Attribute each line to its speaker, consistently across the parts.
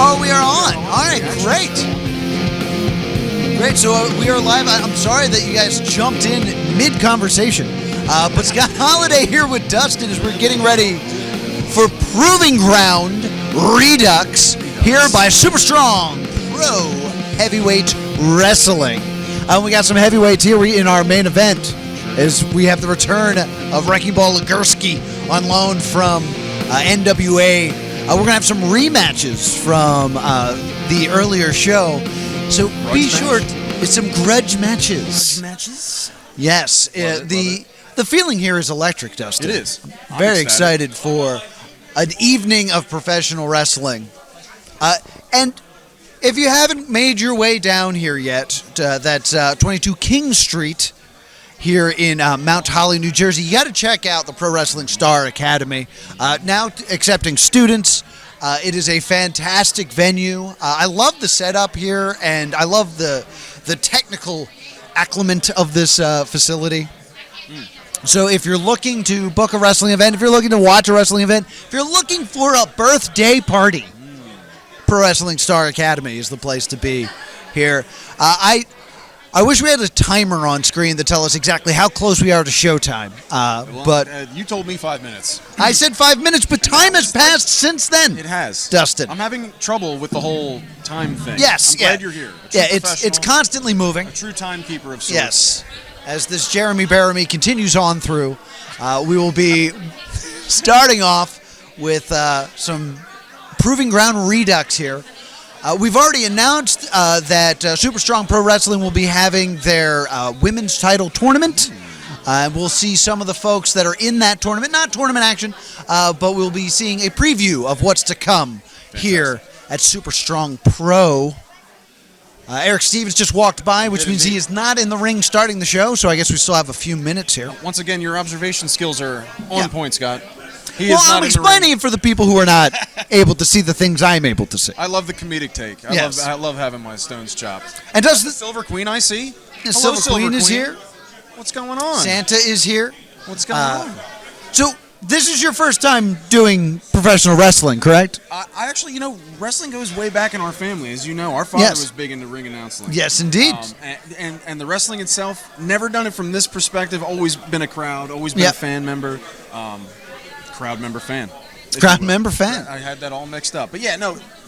Speaker 1: Oh, we are on. All right, great. Great, so we are live. I'm sorry that you guys jumped in mid-conversation. But Scott Holiday here with Dustin as we're getting ready for Proving Ground Redux here by Super Strong Pro Heavyweight Wrestling. We got some heavyweights here in our main event as we have the return of Wrecking Ball Legursky on loan from NWA. We're going to have some rematches from the earlier show. So be sure, it's some grudge matches.
Speaker 2: Grudge matches?
Speaker 1: Yes. The feeling here is electric, Dustin.
Speaker 2: It is.
Speaker 1: I'm very excited for an evening of professional wrestling. And if you haven't made your way down here yet, that's 22 King Street here in Mount Holly, New Jersey, you got to check out the Pro Wrestling Star Academy. Now accepting students. It is a fantastic venue. I love the setup here, and I love the technical acclimate of this facility. So if you're looking to book a wrestling event, if you're looking to watch a wrestling event, if you're looking for a birthday party, Pro Wrestling Star Academy is the place to be here. I wish we had a timer on screen to tell us exactly how close we are to showtime. But
Speaker 2: you told me 5 minutes.
Speaker 1: I said 5 minutes, but time has passed since then.
Speaker 2: It has.
Speaker 1: Dustin.
Speaker 2: I'm having trouble with the whole time thing.
Speaker 1: Yes.
Speaker 2: I'm glad you're here.
Speaker 1: Yeah, it's constantly moving.
Speaker 2: A true timekeeper of sorts.
Speaker 1: Yes. As this Jeremy Baramy continues on through, we will be starting off with some Proving Ground Redux here. We've already announced that Super Strong Pro Wrestling will be having their women's title tournament. We'll see some of the folks that are in that tournament, not tournament action, but we'll be seeing a preview of what's to come here at Super Strong Pro. Eric Stevens just walked by, which means he is not in the ring starting the show, so I guess we still have a few minutes here.
Speaker 2: Once again, your observation skills are on point, Scott.
Speaker 1: I'm explaining it for the people who are not able to see the things I'm able to see.
Speaker 2: I love the comedic take. I love having my stones chopped.
Speaker 1: And does the
Speaker 2: Silver Queen I see?
Speaker 1: The Silver Queen is here.
Speaker 2: What's going on?
Speaker 1: Santa is here.
Speaker 2: What's going on?
Speaker 1: So this is your first time doing professional wrestling, correct?
Speaker 2: I actually, wrestling goes way back in our family. As you know, our father was big into ring announcing.
Speaker 1: Yes, indeed.
Speaker 2: And the wrestling itself, never done it from this perspective. Always been a crowd. Always been a fan member. Crowd member fan.
Speaker 1: Crowd member fan.
Speaker 2: I had that all mixed up, but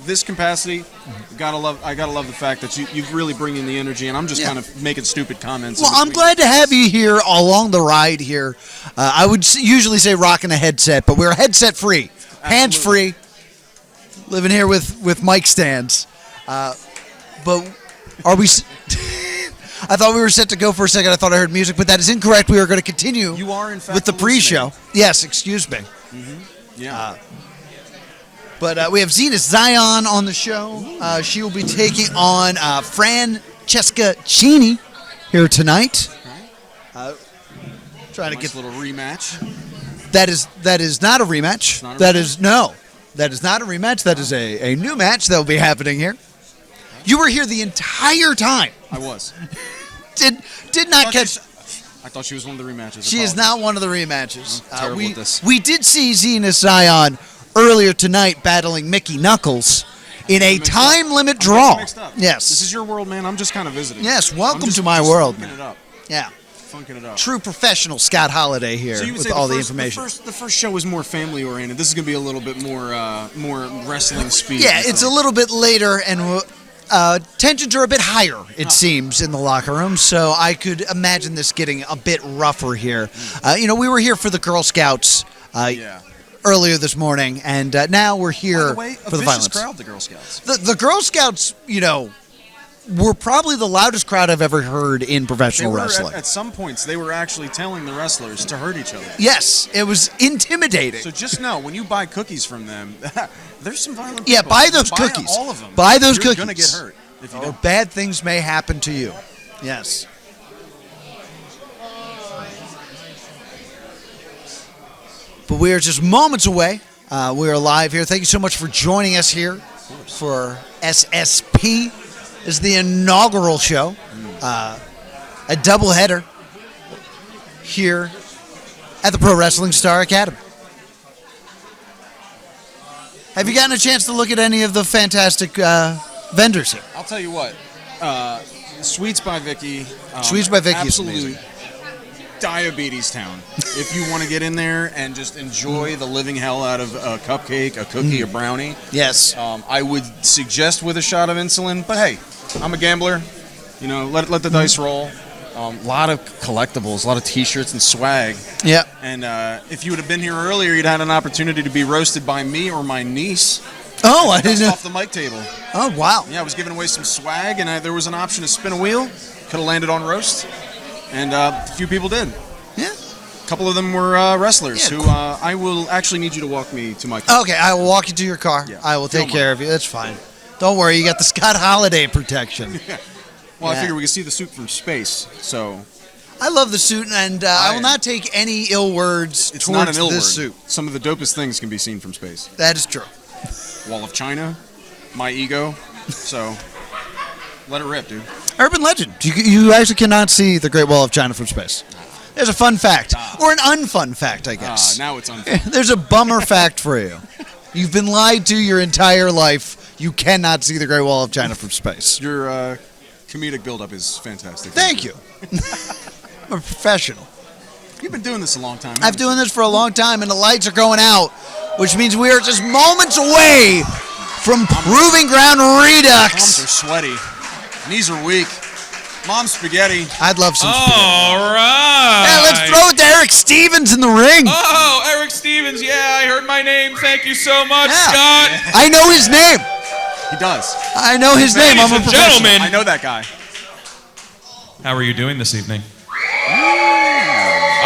Speaker 2: this capacity, I gotta love the fact that you really bring in the energy, and I'm just kind of making stupid comments.
Speaker 1: Well, I'm glad to have you here along the ride here. I would usually say rocking a headset, but we're headset free, hands free, living here with mic stands. But are we? I thought we were set to go for a second. I thought I heard music, but that is incorrect. We are going to continue with the pre-show. Yes, excuse me.
Speaker 2: Mm-hmm. Yeah.
Speaker 1: But we have Zenith Zion on the show. She will be taking on Francesca Cini here tonight. Trying to get
Speaker 2: a little rematch.
Speaker 1: That is not a rematch. That is not a rematch. That is a new match that will be happening here. You were here the entire time.
Speaker 2: I was.
Speaker 1: Did not catch.
Speaker 2: I thought she was one of the rematches.
Speaker 1: She is not one of the rematches.
Speaker 2: Terrible at this.
Speaker 1: We did see Zenith Zion earlier tonight battling Mickey Knuckles in a time limit draw. Yes.
Speaker 2: This is your world, man. I'm just kind of visiting.
Speaker 1: Yes, welcome to my world.
Speaker 2: Funking it up.
Speaker 1: Yeah.
Speaker 2: Funking it up.
Speaker 1: True professional Scott Holiday here with all the information.
Speaker 2: The first show was more family oriented. This is going to be a little bit more wrestling speed.
Speaker 1: Yeah, it's a little bit later and tensions are a bit higher, it seems, in the locker room, so I could imagine this getting a bit rougher here. We were here for the Girl Scouts earlier this morning, and now we're here for the violence.
Speaker 2: Crowd, the Girl Scouts.
Speaker 1: The Girl Scouts, were probably the loudest crowd I've ever heard in professional wrestling.
Speaker 2: At some points, they were actually telling the wrestlers to hurt each other.
Speaker 1: Yes, it was intimidating.
Speaker 2: So just know, when you buy cookies from them, there's some violent people.
Speaker 1: Yeah, buy those cookies.
Speaker 2: All of them.
Speaker 1: Buy those cookies.
Speaker 2: You're going to get hurt if you don't.
Speaker 1: Bad things may happen to you. Yes. But we are just moments away. We are live here. Thank you so much for joining us here for SSP. This is the inaugural show. A doubleheader here at the Pro Wrestling Star Academy. Have you gotten a chance to look at any of the fantastic vendors here?
Speaker 2: I'll tell you what. Sweets by Vicky.
Speaker 1: Sweets by Vicky is
Speaker 2: absolute
Speaker 1: amazing.
Speaker 2: Diabetes town. If you want to get in there and just enjoy the living hell out of a cupcake, a cookie, a brownie.
Speaker 1: Yes.
Speaker 2: I would suggest with a shot of insulin, but hey, I'm a gambler. You know, let the dice roll. A lot of collectibles, a lot of T-shirts and swag.
Speaker 1: Yeah.
Speaker 2: And if you would have been here earlier, you'd had an opportunity to be roasted by me or my niece.
Speaker 1: Oh, I didn't know.
Speaker 2: Off the mic table.
Speaker 1: Oh, wow.
Speaker 2: Yeah, I was giving away some swag, and there was an option to spin a wheel. Could have landed on roast, and a few people did.
Speaker 1: Yeah.
Speaker 2: A couple of them were wrestlers who I will actually need you to walk me to my car.
Speaker 1: Okay, I will walk you to your car.
Speaker 2: Yeah.
Speaker 1: I will take care of you. That's fine. Don't worry, you got the Scott Holiday protection.
Speaker 2: Well, I figure we can see the suit from space, so...
Speaker 1: I love the suit, and I will not take any ill words
Speaker 2: It's
Speaker 1: towards
Speaker 2: not an ill
Speaker 1: this
Speaker 2: word.
Speaker 1: suit.
Speaker 2: Some of the dopest things can be seen from space.
Speaker 1: That is true.
Speaker 2: Wall of China, my ego, so let it rip, dude.
Speaker 1: Urban legend. You actually cannot see the Great Wall of China from space. There's a fun fact, or an unfun fact, I guess.
Speaker 2: Now it's unfair.
Speaker 1: There's a bummer fact for you. You've been lied to your entire life. You cannot see the Great Wall of China from space.
Speaker 2: Your comedic buildup is fantastic.
Speaker 1: Thank you. I'm a professional.
Speaker 2: You've been doing this a long time.
Speaker 1: I've been doing this for a long time, and the lights are going out, which means we are just moments away from Proving Ground Redux.
Speaker 2: Palms are sweaty. Knees are weak. Mom's spaghetti.
Speaker 1: I'd love some spaghetti.
Speaker 3: All right.
Speaker 1: Yeah, let's throw it to Eric Stevens in the ring.
Speaker 3: Oh, Eric Stevens. Yeah, I heard my name. Thank you so much,
Speaker 1: Yeah.
Speaker 3: Scott.
Speaker 1: I know his name.
Speaker 2: He does.
Speaker 1: I know his name. I'm a
Speaker 3: Ladies and
Speaker 1: professional.
Speaker 3: gentlemen.
Speaker 2: I know that guy.
Speaker 3: How are you doing this evening?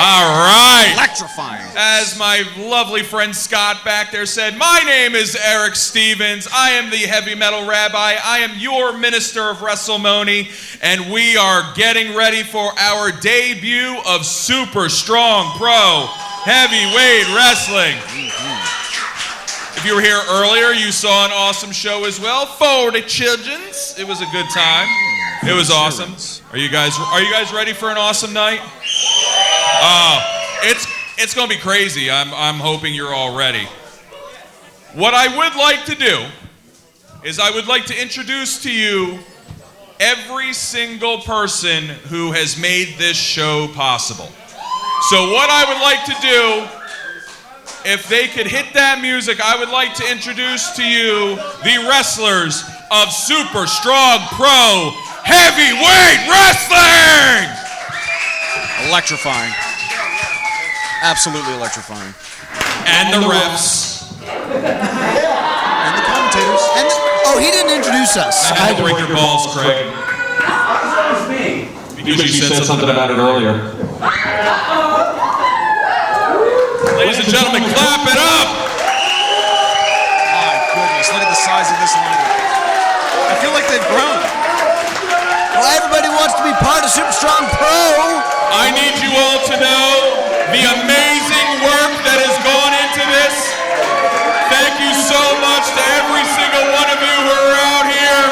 Speaker 3: All right.
Speaker 2: Electrifying.
Speaker 3: As my lovely friend Scott back there said, my name is Eric Stevens. I am the heavy metal rabbi. I am your minister of WrestleMania, and we are getting ready for our debut of Super Strong Pro Heavyweight Wrestling. If you were here earlier, you saw an awesome show as well for the children's. It was a good time. It was awesome. Are you guys ready for an awesome night? It's going to be crazy. I'm hoping you're all ready. What I would like to do is I would like to introduce to you every single person who has made this show possible. So what I would like to do, if they could hit that music, I would like to introduce to you the wrestlers of Super Strong Pro Heavyweight Wrestling!
Speaker 2: Electrifying. Absolutely electrifying.
Speaker 3: And the refs.
Speaker 2: And the commentators.
Speaker 1: He didn't introduce us.
Speaker 3: I had to break your balls, Craig. Because you said something about it earlier. Ladies and gentlemen, clap it up!
Speaker 2: My goodness, look at the size of this lineup. I feel like they've grown.
Speaker 1: Well, everybody wants to be part of Super Strong Pro.
Speaker 3: I need you all to know the amazing work that has gone into this. Thank you so much to every single one of you who are out here.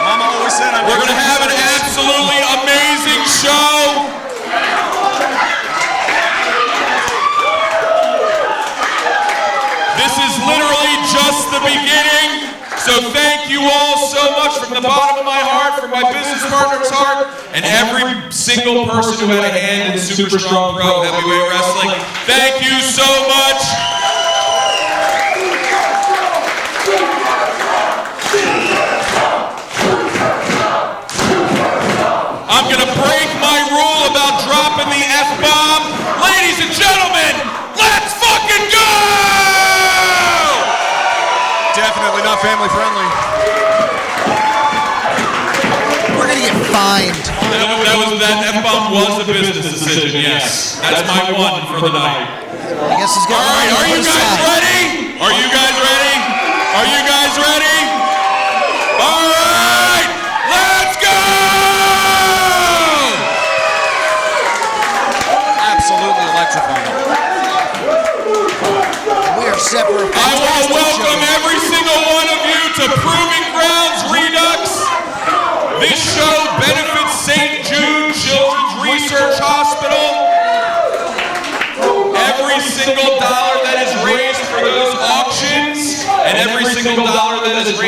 Speaker 2: Mama always said
Speaker 3: We're going to have an absolutely amazing show. This is literally just the beginning. So thank you all so much from the bottom of my heart, from my business partner's heart, and every single person who had a hand in Super Strong Pro Heavyweight Wrestling. Thank you so much. I'm going to break my rule about dropping the F-bomb. Ladies and gentlemen, let's fucking go!
Speaker 2: Definitely not family friendly.
Speaker 1: We're going to get fined.
Speaker 3: That F-bomb was a business decision, yes. That's my one for the night.
Speaker 1: I guess he's got
Speaker 3: All right, are you guys ready? Are you guys ready? Are you guys ready? All right, let's go!
Speaker 2: Absolutely electrifying.
Speaker 1: We are set for a
Speaker 3: I want to
Speaker 1: fantastic
Speaker 3: welcome
Speaker 1: show.
Speaker 3: every single one of you to Proving Grounds Redux. This show benefits St. Jude Children's Research Hospital. Every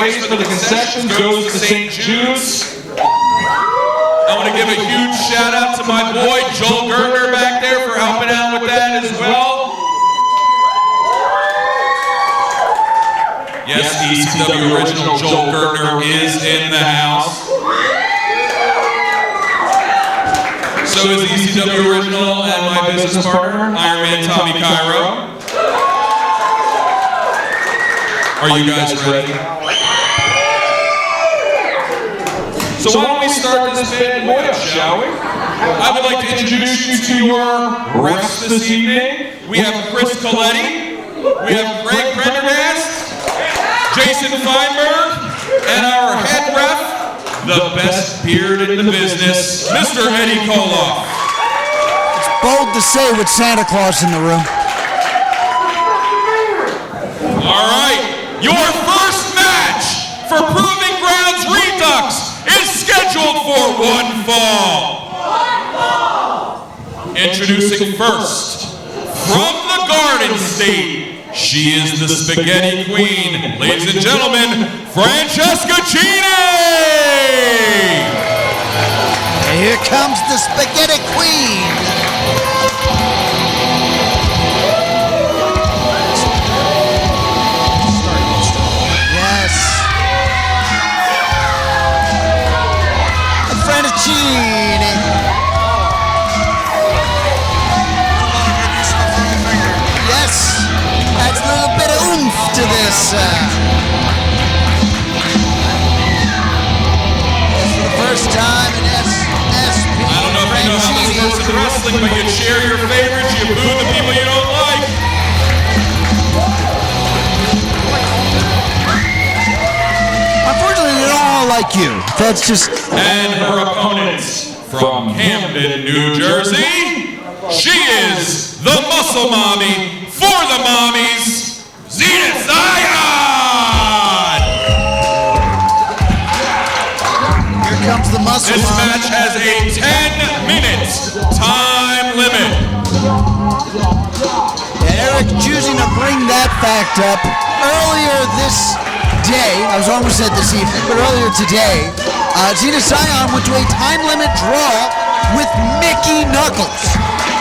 Speaker 3: raised for the concessions goes to St. Jude's. I want to give a huge shout out to my boy Joel Gertner back there for helping out with that as well. Yes, the ECW original Joel Gertner is in the house. So is the ECW original and my business partner, Iron Man Tommy Cairo. Are you guys ready? So why don't we start this bad boy up, shall we? I would like to introduce you to your refs this evening. We have Chris Coletti, we have Greg Prendergast, Jason Feinberg, and our head ref, the best beard in the business, Mr. Eddie Koloff.
Speaker 1: It's bold to say with Santa Claus in the room.
Speaker 3: All right, your first match for Proving Grounds Redux is scheduled for one fall. Introducing first, from the Garden State, she is the Spaghetti Queen. Ladies and gentlemen, Francesca Chini!
Speaker 1: And here comes the Spaghetti Queen. Yes. Francini. Yes. Adds a little bit of oomph to this. For the first time in SSP.
Speaker 3: I don't know if you know how this works in wrestling, but you cheer your favorites, you boo the people you don't like.
Speaker 1: Unfortunately, they don't all like you. That's just...
Speaker 3: And her opponents from Camden, New Jersey, she is the Muscle Mommy for the Mommies, Zenith Zion!
Speaker 1: Here comes the Muscle
Speaker 3: This
Speaker 1: Mommy.
Speaker 3: match has a 10-minute time limit.
Speaker 1: Eric choosing to bring that fact up earlier this day. I was almost said this evening, but earlier today, Zenith Zion went to a time limit draw with Mickey Knuckles.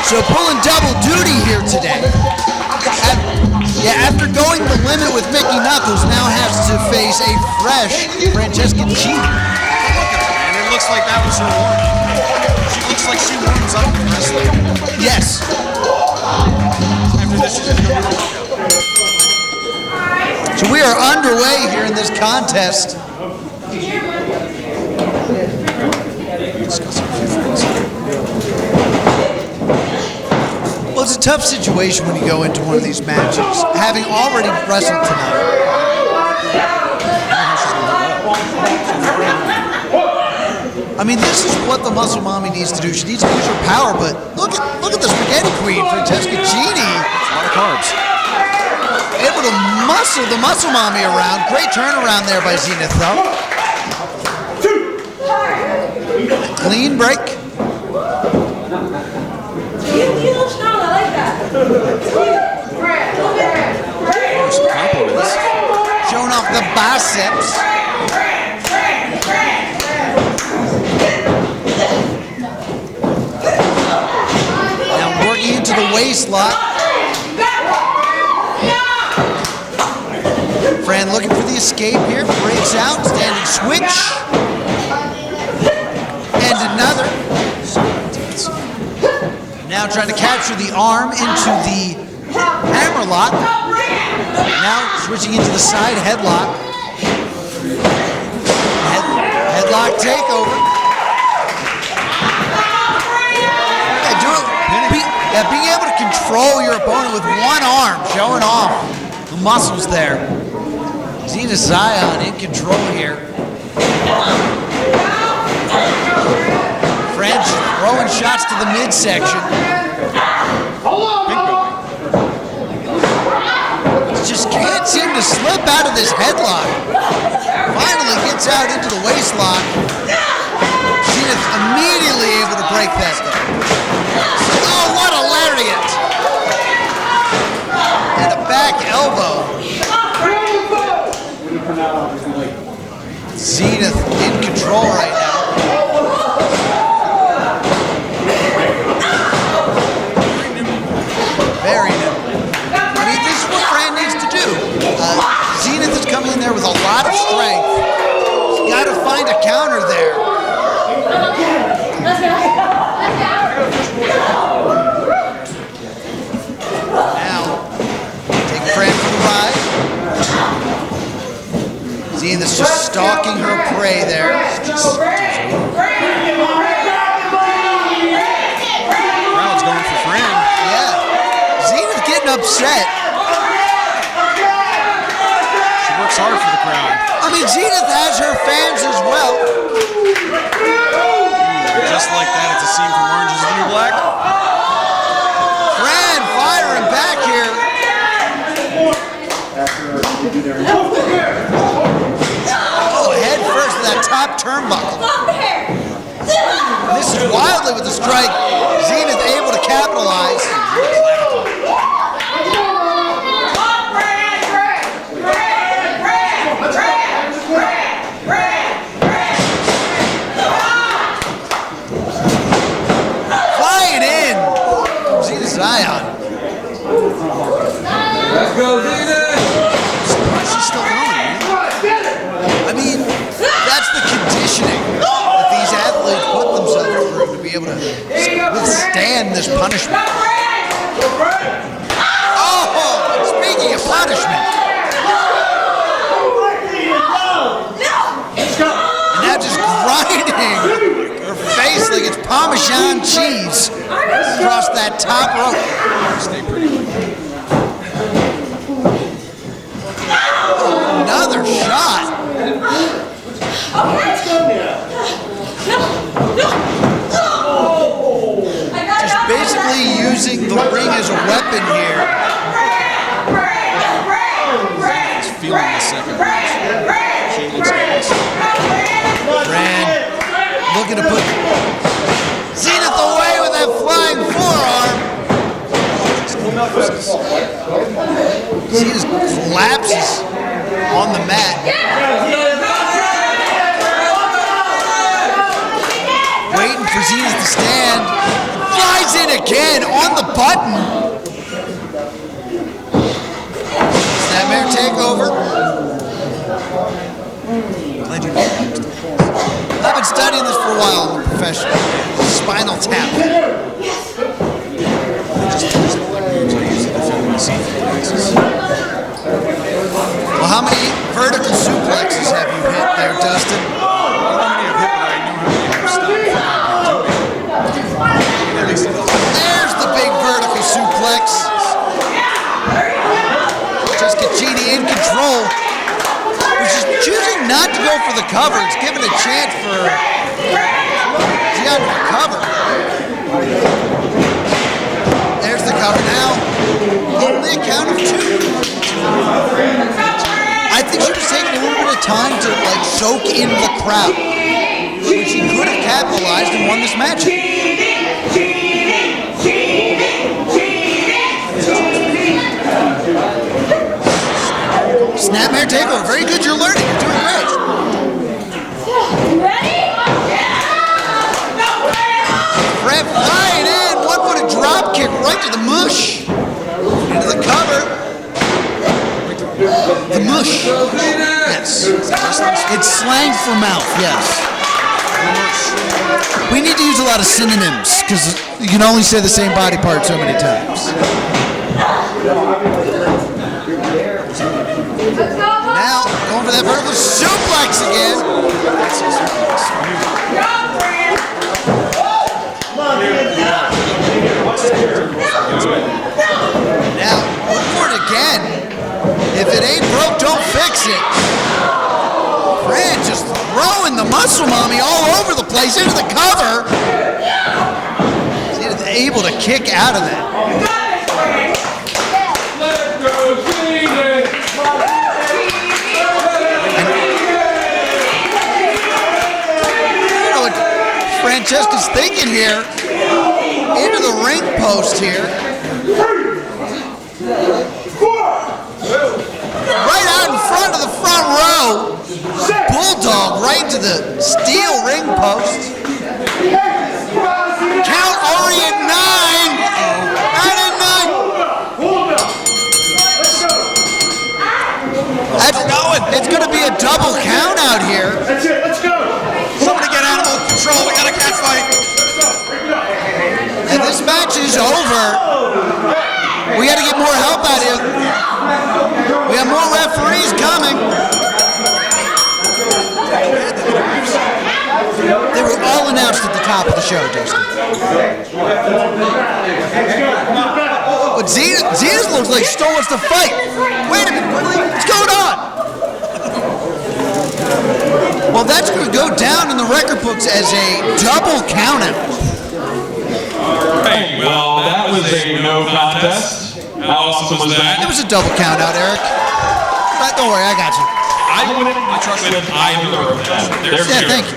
Speaker 1: So pulling double duty here today. After going the limit with Mickey Knuckles, now has to face a fresh Francesca Chini.
Speaker 2: Look at her, man. It looks like that was her one. She looks like she warms up in wrestling.
Speaker 1: Yes.
Speaker 2: After this, she's going to go.
Speaker 1: So we are underway here in this contest. Well, it's a tough situation when you go into one of these matches, having already wrestled tonight. I mean, this is what the Muscle Mommy needs to do. She needs to use her power, but look at the Spaghetti Queen, Francesca Chini.
Speaker 2: A lot of carbs.
Speaker 1: Able to muscle the Muscle Mommy around. Great turnaround there by Zenith, though. Clean break.
Speaker 4: You look strong, I like that.
Speaker 2: Some compliments.
Speaker 1: Showing off the biceps. Now working into the waist lock. Fran looking for the escape here. Breaks out. Standing switch. And another. Now trying to capture the arm into the hammerlock. Now switching into the side headlock. Headlock takeover. Being able to control your opponent with one arm, showing off the muscles there. Zenith Zion in control here. French throwing shots to the midsection. Just can't seem to slip out of this headlock. Finally gets out into the waistlock. Zenith immediately able to break that. Oh, what a lariat! And a back elbow. Zenith in control right now. Very nimble. I mean, this is what Fran needs to do. Zenith is coming in there with a lot of strength. He's got to find a counter there.
Speaker 4: Let's go.
Speaker 1: Now, take Fran for the ride. Zenith's just stalking her prey there.
Speaker 2: Crowd's going for Fran.
Speaker 1: Yeah. Zenith getting upset.
Speaker 2: She works hard for the crowd.
Speaker 1: I mean, Zenith has her fans as well.
Speaker 2: Just like that, it's a scene from Orange is the New Black.
Speaker 1: Fran firing back here. Oh, head first to that top turnbuckle. This is wildly with the strike. Zenith able to capitalize. Flying in. Zenith Zion.
Speaker 5: Let's go, Zenith!
Speaker 1: Surprised she's still going, man. I mean, that's the conditioning that these athletes put themselves through to be able to withstand this punishment. Oh, speaking of punishment. And now just grinding her face like it's Parmesan cheese across that top rope.
Speaker 2: Stay pretty quick.
Speaker 1: Another shot. Just basically using the ring as a weapon here.
Speaker 2: She's feeling the second punch. She needs to get this.
Speaker 1: Fran looking to put Zenith away with that flying forearm. Zenith collapses on the mat. Waiting for Zenith to stand. Flies in again on the button. Snapmare takeover. I've been studying this for a while. I'm a professional. Spinal tap. Well, how many vertical suplexes have you hit there, Dustin?
Speaker 2: I don't know how many I've hit, but I know how many I've stopped.
Speaker 1: There's the big vertical suplex. Tuscachini in control, which is choosing not to go for the cover. It's giving a chance for Gian to recover. There's the cover now. Only a count of two. I think she was taking a little bit of time to soak in the crowd. She could have capitalized and won this match. Snapmare takeover. Very good. You're learning. You're doing great. Fran flying in. 1-footed drop kick right to the mush. Into the cover. The mush. Yes. It's slang for mouth. Yes. We need to use a lot of synonyms because you can only say the same body part so many times. Now, going for that vertical suplex again. Now, look for it again. If it ain't broke, don't fix it. Fran just throwing the muscle mommy all over the place into the cover. She's able to kick out of that. Francesca's thinking here, into the ring post here. Right out in front of the front row. Bulldog right the steel ring post. Count already at 9. 9 and 9. That's going. It's going to be a double count out here.
Speaker 5: That's it. Let's go.
Speaker 2: Somebody get animal control. We got a cat fight.
Speaker 1: And this match is over. We got to get more help out here. We have more referees coming. They were all announced at the top of the show, Dustin. But Zia looks like she still wants to fight. Wait a minute, what's going on? Well, that's going to go down in the record books as a double countout.
Speaker 3: Hey, well, that was a no contest. How awesome was that?
Speaker 1: It was a double countout, Eric. But don't worry, I got you.
Speaker 3: I wouldn't trust with either of them.
Speaker 1: Yeah, thank you.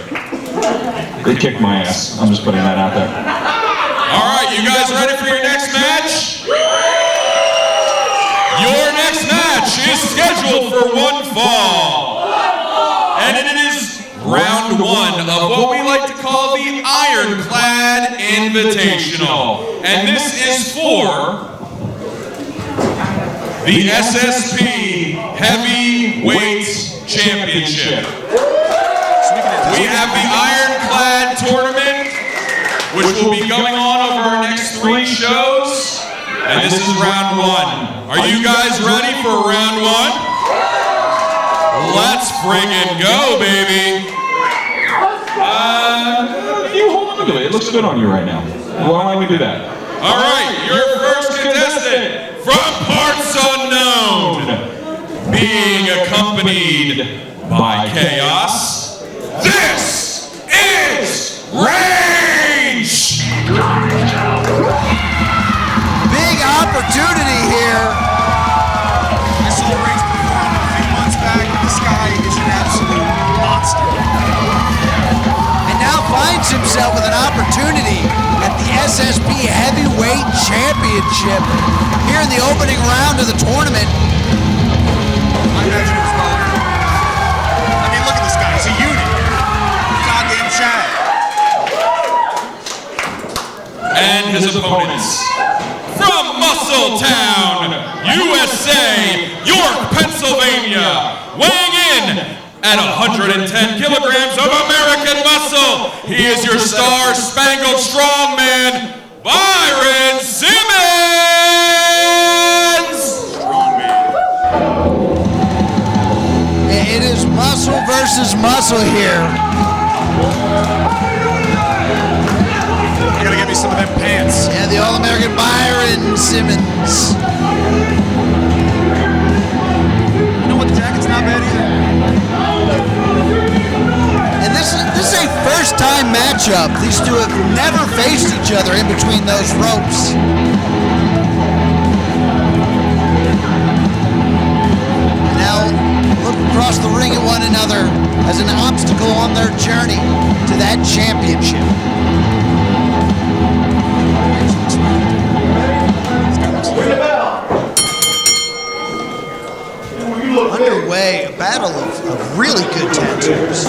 Speaker 6: They kicked my ass. I'm just putting that out there.
Speaker 3: All right, you guys ready for your next match? Your next match is scheduled for one fall. And it is round 1 of what we like to call the Ironclad Invitational. And this is for the SSP Heavyweight Championship. We have the Ironclad Tournament, which will be going on over our next 3 shows. And this is round 1. Are you guys ready for round 1? Let's friggin' go, baby.
Speaker 6: You hold on to it. It looks good on you right now. Why don't we do that?
Speaker 3: All right, your first contestant from parts unknown, being accompanied by Chaos. This is Range!
Speaker 1: Big opportunity here.
Speaker 2: I saw Range perform a few months back. This guy is an absolute monster.
Speaker 1: And now finds himself with an opportunity at the SSP Heavyweight Championship here in the opening round of the tournament.
Speaker 2: I imagine it was well. I mean, look at this guy. He's a unit. Goddamn Chad.
Speaker 3: And his opponents from Muscletown, USA, York, Pennsylvania, weighing in at 110 kilograms of American muscle, he is your star-spangled strongman, Byron Simmons!
Speaker 1: It is muscle versus muscle here.
Speaker 2: You gotta get me some of them pants.
Speaker 1: Yeah, the All-American Byron Simmons.
Speaker 2: You know what? The jacket's not bad either.
Speaker 1: And this is a first-time matchup. These two have never faced each other in between those ropes. Now look across the ring at one another as an obstacle on their journey to that championship. Underway, a battle of really good tattoos.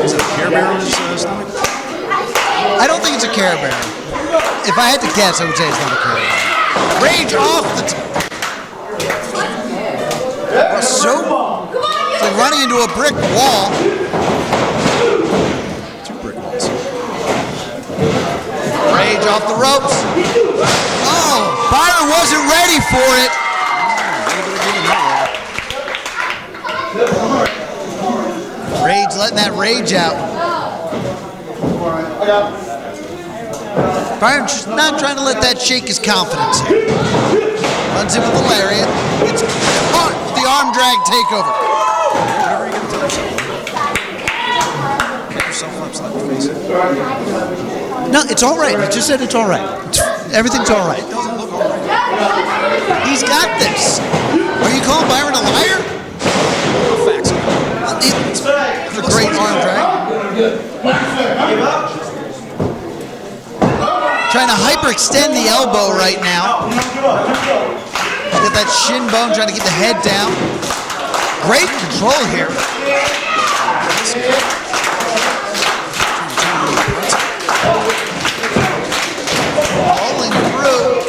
Speaker 2: Is that a Care Bear on his stomach?
Speaker 1: I don't think it's a Care Bear. If I had to guess, I would say it's not a Care Bear. Rage off the it's like running into a brick wall.
Speaker 2: 2 brick walls.
Speaker 1: Rage off the ropes. Oh, Byron wasn't ready for it. Rage letting that rage out. Byron just not trying to let that shake his confidence here. Runs in with the lariat. It's the arm drag takeover.
Speaker 2: Whatever you gotta tell yourself. Get yourself up, slap your face.
Speaker 1: No, it's all right. He just said it's all right. Everything's all right.
Speaker 2: It doesn't look all right.
Speaker 1: He's got this. Are you calling Byron a liar?
Speaker 2: Facts.
Speaker 1: It's a great arm drag. Trying to hyperextend the elbow right now. Get that shin bone, trying to get the head down. Great control here. Rolling through.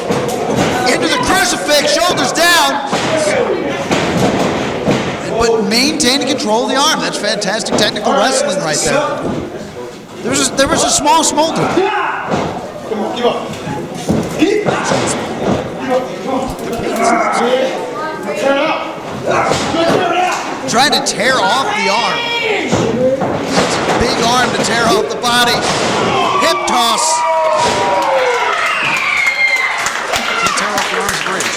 Speaker 1: Into the crucifix, shoulders down. But maintaining control of the arm. That's fantastic technical wrestling right there. There was a small smolder.
Speaker 5: Come on, give up. Turn up.
Speaker 1: Trying to tear off the arm. That's a big arm to tear off the body. Hip toss.
Speaker 2: Can't tear off the arms of Rage.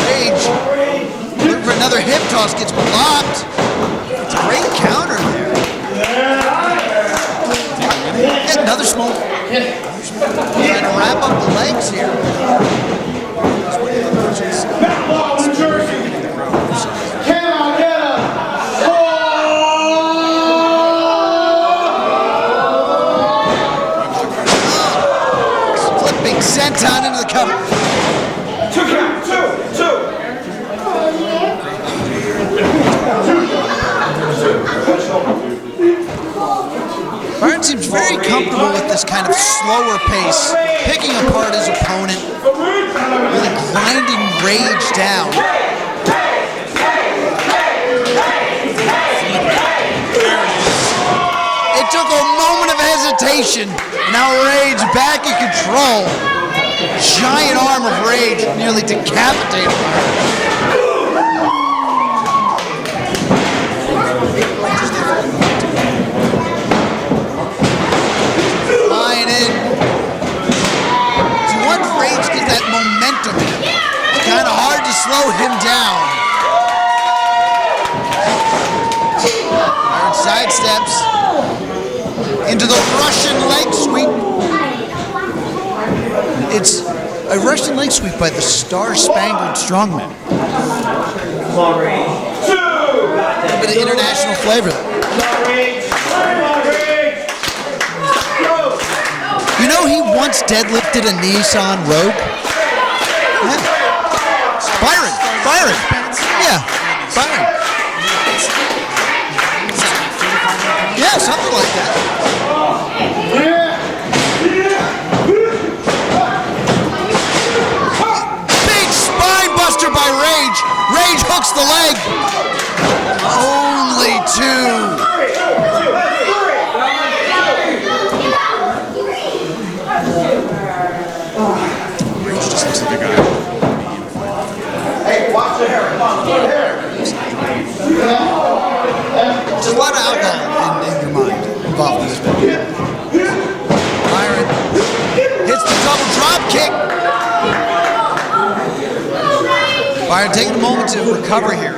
Speaker 1: Rage. Looking for another hip toss. Gets blocked. It's a great counter there. Yeah, another smoke. Trying to wrap up the legs here. Flipping senton into the cover. Byron seems very comfortable with this kind of slower pace, picking apart his opponent, really grinding Rage down. It took a moment of hesitation. Now Rage back in control. Giant arm of Rage nearly decapitated Byron. Flying in. So once Rage gets that momentum, it's kind of hard to slow him down. Byron sidesteps into the Russian leg sweep. It's a Russian leg sweep by the Star-Spangled Strongman. A bit of international flavor there. You know he once deadlifted a Nissan Rogue? Yeah. Byron. Yeah, Byron. Yeah, something like that. Big spine buster by Rage. Rage hooks the leg. Only two.
Speaker 2: Rage just looks like a guy.
Speaker 5: Hey, watch the hair. Come on, put hair.
Speaker 1: There's a lot of alcohol in your mind involved in this video. Byron hits the double drop kick. Byron taking a moment to recover here.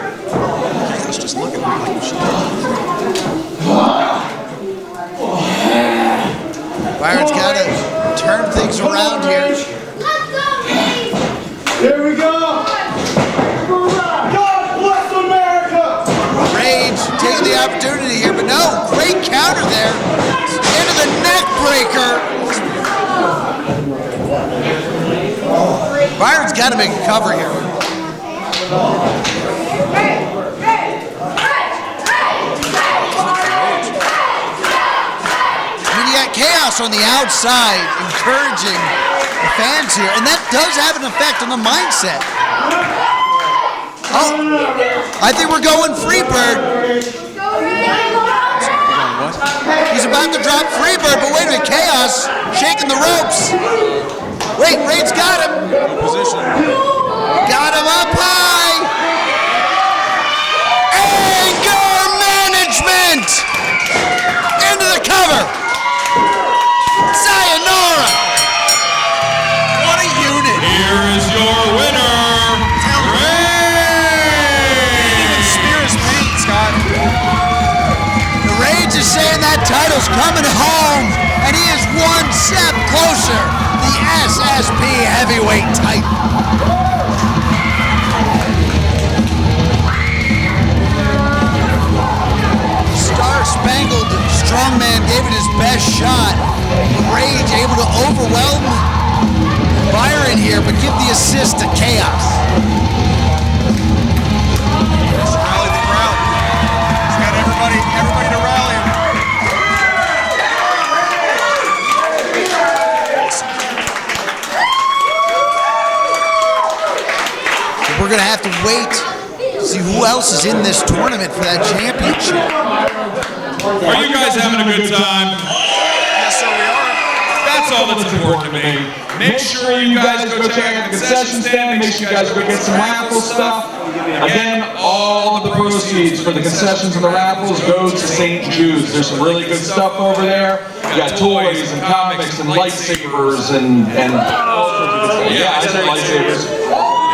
Speaker 2: He's just looking at me like she
Speaker 1: Byron's got to turn things around here.
Speaker 5: Here we go. God bless America.
Speaker 1: Rage taking the opportunity here, but no, great counter there. Into the neck breaker. Byron's got to make a cover here. I mean, you got Chaos on the outside encouraging the fans here, and that does have an effect on the mindset. Oh, I think we're going Freebird. He's about to drop Freebird, but wait a minute, Chaos shaking the ropes. Wait, Rage's got him.
Speaker 2: position.
Speaker 1: Got him up high. Anger management. Into the cover. Sayonara. What a unit.
Speaker 3: Here is your winner, Rage!
Speaker 2: Spear his paint, Scott.
Speaker 1: The Rage is saying that title's coming home, and he is one step closer. The SSP heavyweight title. Star-Spangled Strongman gave it his best shot. Rage able to overwhelm Byron here, but give the assist to Chaos.
Speaker 2: Rally the crowd. He's got everybody to rally him.
Speaker 1: We're going to have to wait to see who else is in this tournament for that championship.
Speaker 3: Are you guys having a good time?
Speaker 2: Yes, sir, we are.
Speaker 3: That's all that's important to me. Make sure you guys go check out the concession stand. Make sure you guys go get some raffle stuff. Again, all of the proceeds for the concessions and the raffles go to St. Jude's. There's some really good stuff over there. You got toys and comics and lightsabers and yeah, I said lightsabers.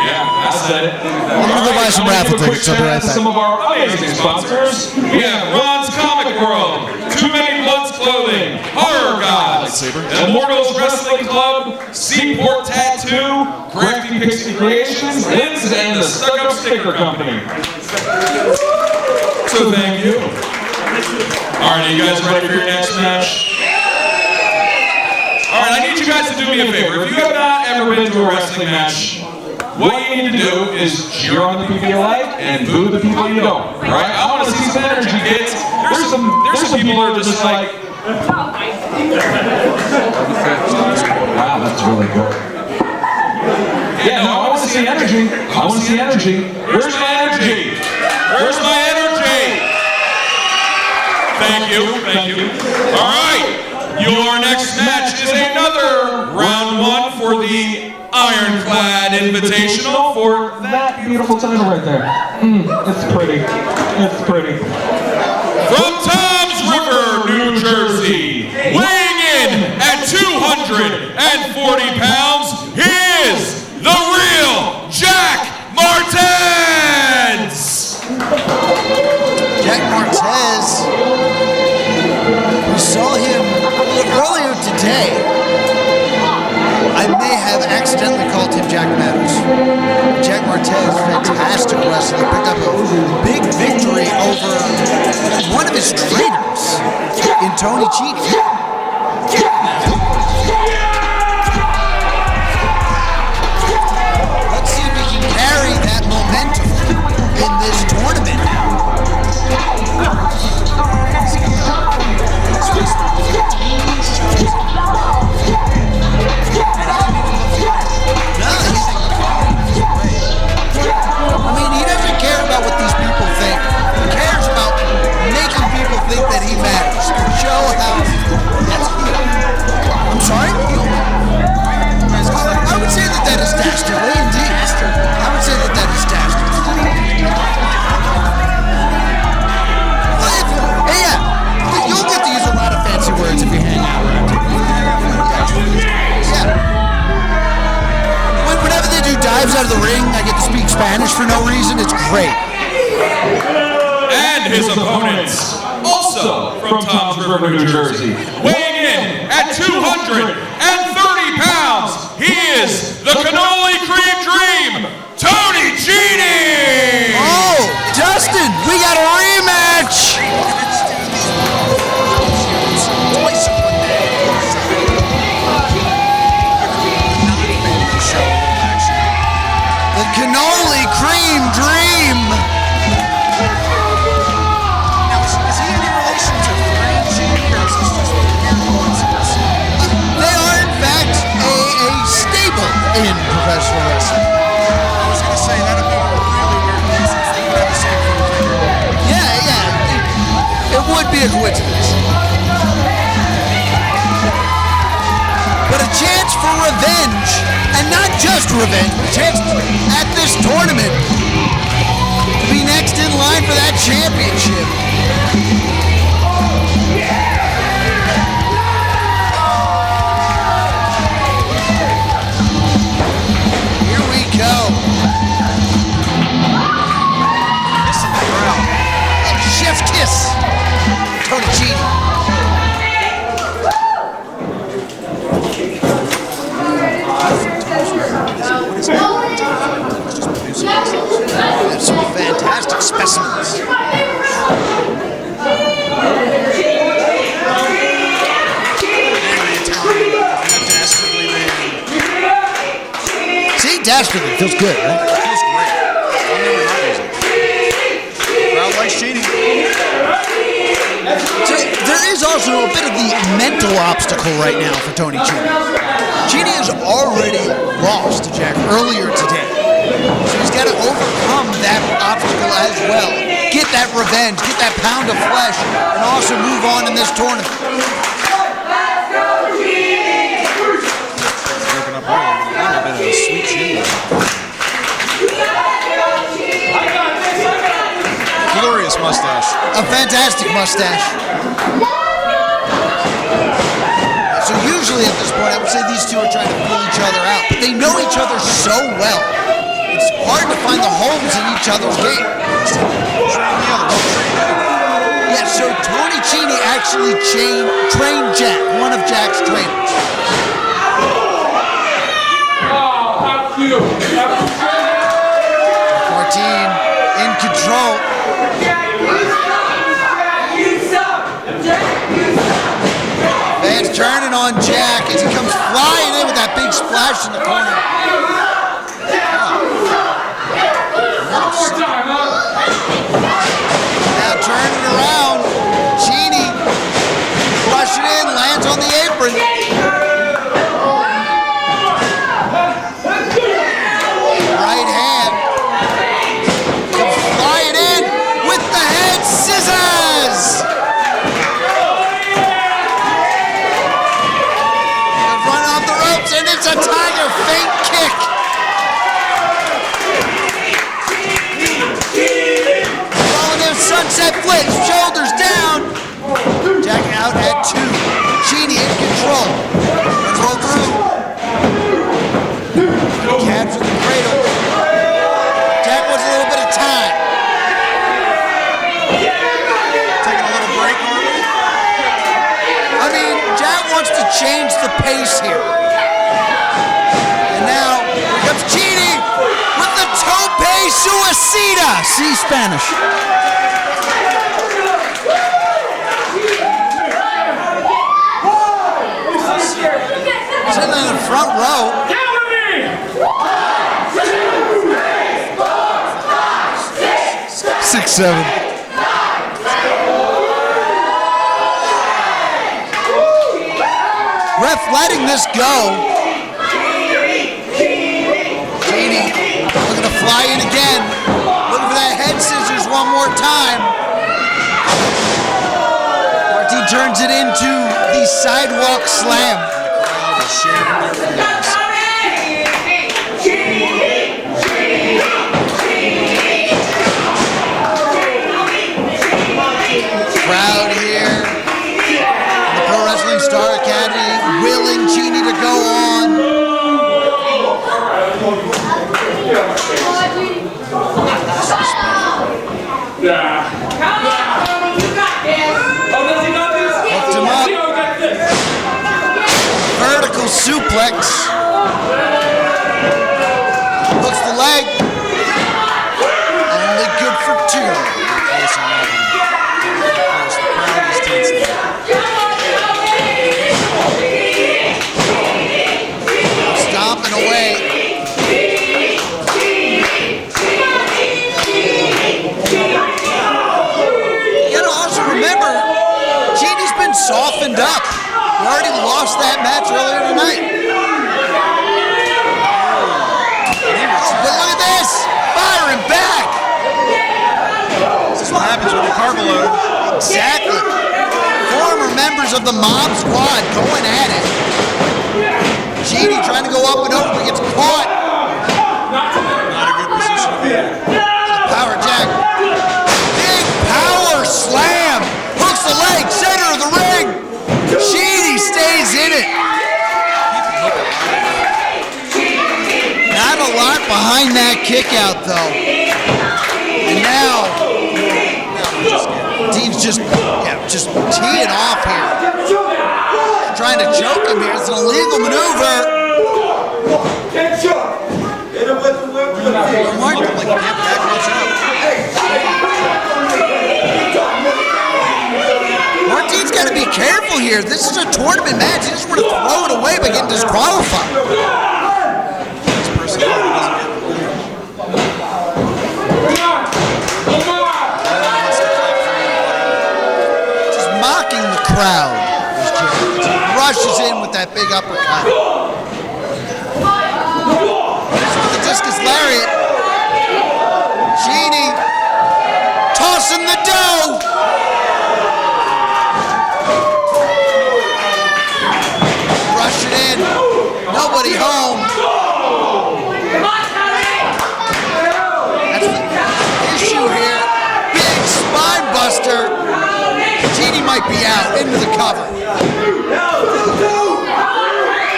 Speaker 3: Yeah, I said it.
Speaker 1: I'm going to go buy some raffle tickets. I'll be right back.
Speaker 3: Some of our amazing sponsors. We have Ron's Comic World, Too Many Bloods Clothing, Horror Gods, Immortals Wrestling Club, Seaport Tattoo, Crafty Pixie Creations, Lynn's, and the Stuck Up Sticker Company. So thank you. All right, are you guys ready for your next match? All right, I need you guys to do me a favor. If you have not ever been to a wrestling match, what you need to do is cheer on the people you like and boo the people you don't. All right? I want to see some energy, kids. There's some people who are just like, wow, that's really good. Yeah, no, I want to see energy. I want to see energy. Where's my energy? Where's my energy? Thank you. Thank you. All right. Your next match is another round one for the Ironclad Invitational for that beautiful title right there. It's pretty. It's pretty. From Toms River, New Jersey, weighing in at 240 pounds, he is the real Jack Martez!
Speaker 1: Jack Martez. We saw him earlier today. I may have accidentally called him Jack Matters. Jack Martez, fantastic wrestler, picked up a big victory over one of his trainers in Tony Chidi. Let's see if he can carry that momentum in this tournament now. I mean, he doesn't care about what these people think. He cares about making people think that he matters. Show how. I'm sorry? I would say that that is dastardly, indeed. I would say that that is dastardly. Well, yeah, you'll get to use a lot of fancy words if you hang out around here. Yeah. Whenever they do dives out of the ring, I get to speak Spanish for no reason. It's great.
Speaker 3: And his opponents, also from Toms River, New Jersey, weighing in at 230 pounds, he is the Cannoli Cream Dream, Tony Chidi!
Speaker 1: Oh, Dustin, we got a rematch! The Cannoli Cream Dream!
Speaker 2: Now, is he any relation to Frank Chidi, or is this just
Speaker 1: They are, in fact, a stable in professional wrestling.
Speaker 2: I was going to say, that'd be a really weird coincidence. They would have the same phone.
Speaker 1: Yeah, it would be a coincidence. But a chance for revenge, and not just revenge, but a chance at this tournament to be next in line for that championship. Here we go.
Speaker 2: Kissing the crowd.
Speaker 1: Chef's kiss. Tony Chidi. Some fantastic specimens. fantastic. It feels good, right?
Speaker 2: It feels great. I'm never not losing. Crowd likes Cheney.
Speaker 1: So there is also a bit of the mental obstacle right now for Tony Cheney. Cheney has already lost to Jack earlier today. So he's got to overcome that obstacle as well. Get that revenge, get that pound of flesh, and also move on in this tournament.
Speaker 2: Broken up early, a little bit of a sweet chin. Glorious mustache.
Speaker 1: A fantastic mustache. So usually at this point, I would say these two are trying to feel each other out, but they know each other so well. It's hard to find the holes in each other's game. Yeah, so Tony Cheney actually trained Jack, one of Jack's trainers. Martin in control. Fans turning on Jack as he comes flying in with that big splash in the corner. Now turning around, Cheney rushing in, lands on the apron. Right hand comes flying in with the head scissors. Run off the ropes, and it's a Tiger feint kick. Following him, sunset flip, shoulders down. Jack out at 2. Cheney in control. Control through. Capture the cradle. Jack wants a little bit of time.
Speaker 2: Taking a little break, Harvey.
Speaker 1: I mean, Jack wants to change the pace here. And now, here comes Cheney with the tope suicida. See Spanish. Sitting in the front row. 6'7". Ref letting this go. Cheney looking to fly in again. Looking for that head scissors one more time. Martin turns it into the sidewalk slam.
Speaker 2: Crowd is sharing their feelings.
Speaker 1: Crowd here. The Pro Wrestling Star Academy willing Cheney to go on. Hooked him up. Vertical suplex. Hooks the leg. Only good for 2. Stomping away. You gotta also remember, Cheney's been softened up. He already lost that match earlier tonight. But look at this! Firing back!
Speaker 2: This is what happens when you carb load.
Speaker 1: Exactly. Former members of the Mob Squad going at it. Cheney trying to go up and over, gets caught.
Speaker 2: Not a good position to be in.
Speaker 1: Power Jack. Big power slam. Hooks the leg, center of the ring. Cheney stays in it. Not a lot behind that kick out though. And now Dean's just teeing off here. Trying to choke him here. It's an illegal maneuver. Martin's got to be careful here. This is a tournament match. He doesn't want to throw it away by getting disqualified.
Speaker 2: His personality
Speaker 1: crowd is cheering. He rushes in with that big uppercut. With the discus lariat. Genie tossing the dough. Rush it in. Nobody home. That's the issue here. Big spine buster. Genie might be out into the cover.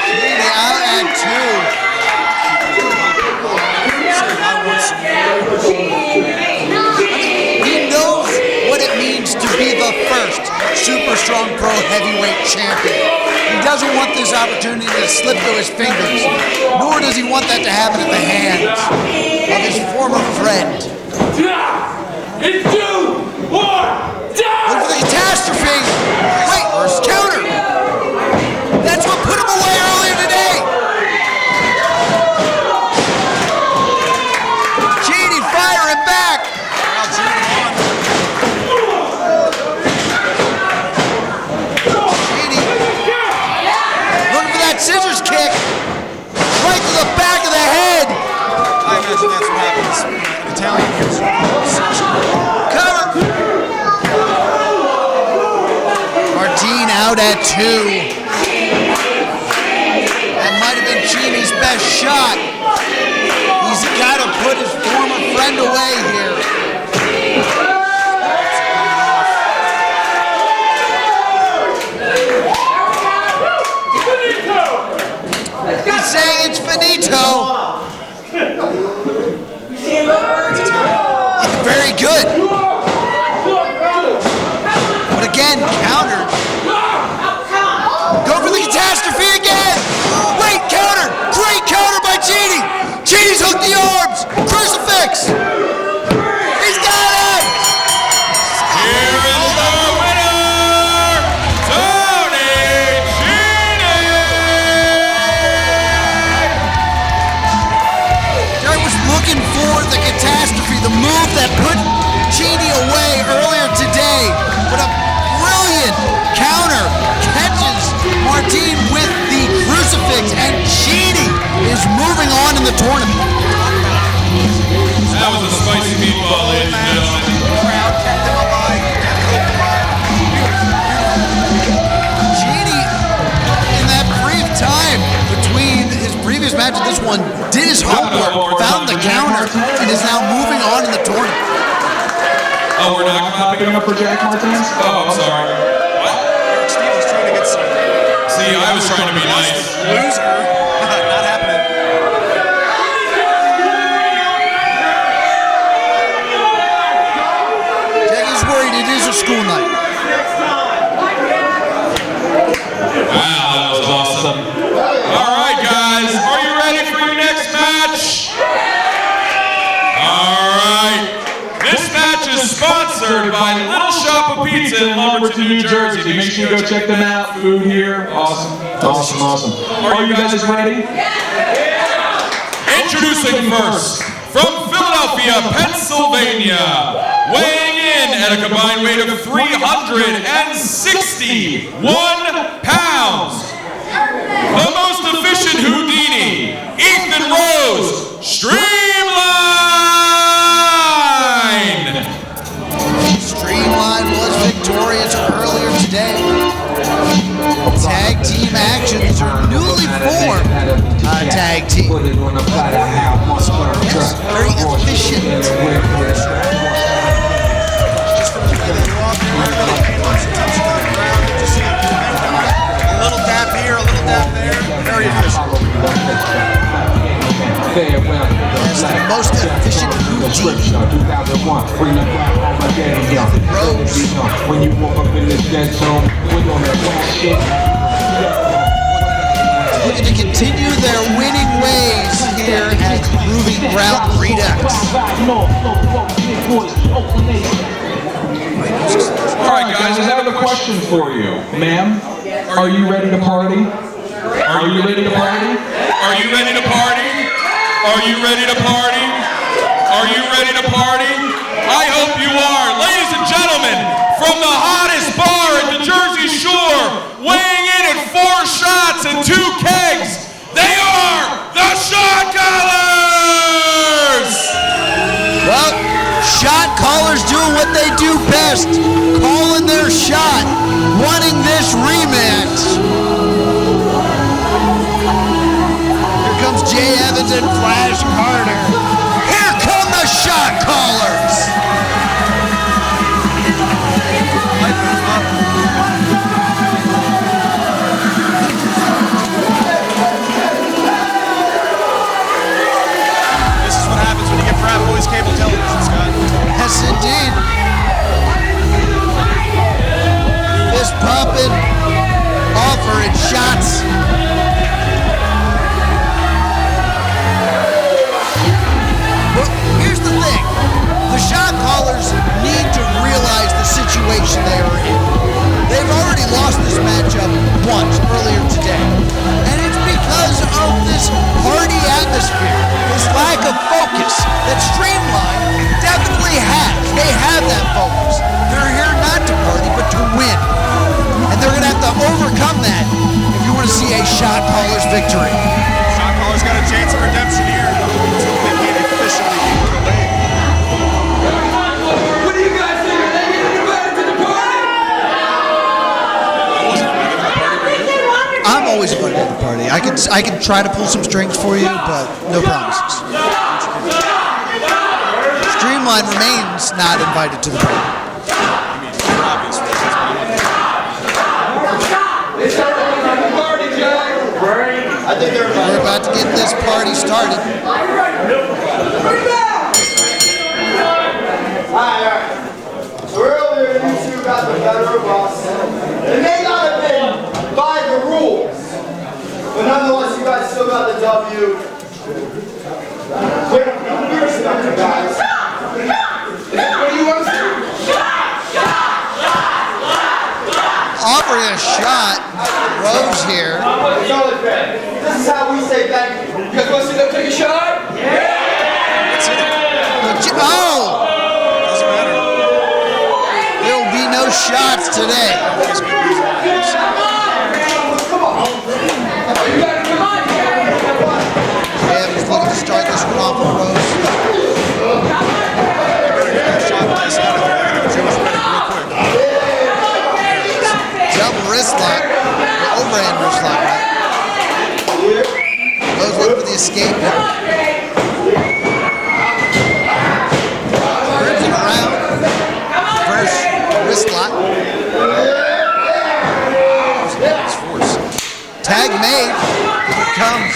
Speaker 1: Genie out at 2. He knows what it means to be the first super strong pro heavyweight champion. He doesn't want this opportunity to slip through his fingers, nor does he want that to happen at the hands of his former friend.
Speaker 5: It's 2, 1,
Speaker 1: Look for the catastrophe. Wait, first counter. That's what put him away earlier today. Genie firing back. Genie looking for that scissors kick. Right to the back of the head.
Speaker 2: I imagine that's what happens when an Italian hits you.
Speaker 1: Cover. Martine out at 2. That might have been Genie's best shot. He's got to put his former friend away here. He's saying it's finito. Very good. But again, countered. Go for the catastrophe again. Wait, counter. Great counter by Genie. Genie's hooked the arms. Crucifix. He's got it.
Speaker 3: Here is the winner, Tony Genie!
Speaker 1: I was looking for the catastrophe, the move that put Genie away earlier today. But a brilliant counter catches Martine with the crucifix, and Genie is moving on in the tournament.
Speaker 3: That was a spicy meatball, ladies and gentlemen.
Speaker 1: Genie, in that brief time between his previous match and this one, did his homework, found the counter, and is now moving on in the tournament.
Speaker 3: Oh, we're not
Speaker 6: Picking up for Jack Martinez?
Speaker 3: Oh, I'm sorry.
Speaker 2: Eric Stevens trying to get some.
Speaker 3: See, I was trying to be nice.
Speaker 2: Loser. Not happening.
Speaker 1: Jack is worried it is a school night.
Speaker 3: Wow, that was awesome. All right, guys, are you ready for your next match? All right. This match is sponsored by Little Shop of Pizza in Lumberton, New Jersey.
Speaker 6: Make sure you go check them out. Food here. Awesome. Awesome. Are you guys ready?
Speaker 3: Introducing first, from Philadelphia, Pennsylvania, weighing in at a combined weight of 361 pounds, the most efficient Houdini, Ethan Rose, Streamline!
Speaker 1: Streamline was victorious earlier today. Tag team action. These are newly formed tag team. Yes, very efficient.
Speaker 2: A little dap here, a little dap there. Very efficient.
Speaker 1: Yes, the most efficient Houdini. Rose.
Speaker 6: When you walk up in this dead zone, we on that shit.
Speaker 1: Looking to continue their winning ways here at Proving Ground Redux.
Speaker 6: All right, guys, I have a question for you. Ma'am, are you ready to party? Are you ready to party?
Speaker 3: Are you ready to party? Are you ready to party? Are you ready to party? I hope you are. Ladies and gentlemen, from the hottest bar at the Jersey Shore, shots and 2 kegs. They are the Shot Callers!
Speaker 1: Well, shot callers doing what they do best, calling their shot, wanting this rematch. Here comes Jay Evans and Flash Carter. Here come the shot callers.
Speaker 2: This is what happens when you get Frat Boys cable television, Scott.
Speaker 1: Yes, indeed. Fist pumping, offering shots. Well, here's the thing. The shot callers need to realize the situation they are in. They've already lost this matchup once earlier today. And it's because of this party atmosphere, this lack of focus that Streamline definitely has. They have that focus. They're here not to party, but to win. And they're going to have to overcome that if you want to see a shot caller's victory.
Speaker 2: Shot caller's got a chance of redemption here until they can't officially be put away.
Speaker 5: What do you guys think? Are they getting invited to the party?
Speaker 1: I'm always invited to the party. I can try to pull some strings for you, but no promises. Streamline remains not invited to the party.
Speaker 2: I mean, for obvious reasons.
Speaker 1: We're about to get this party started.
Speaker 7: Alright. So earlier you two got the better of us. It may not have been by the rules, but nonetheless you guys still got the W. We respect you guys. What do you want to say?
Speaker 1: Offering a shot, Rose here.
Speaker 7: It's only fair. This is how we say thank you.
Speaker 5: You guys want to see them take a shot?
Speaker 1: Oh! There will be no shots today. Evans looking to start this one off with Rose. Double wrist lock, or overhand wrist lock, right? Rose looking for the escape now. Turns it around. First wrist lock. Tag made. Here it comes.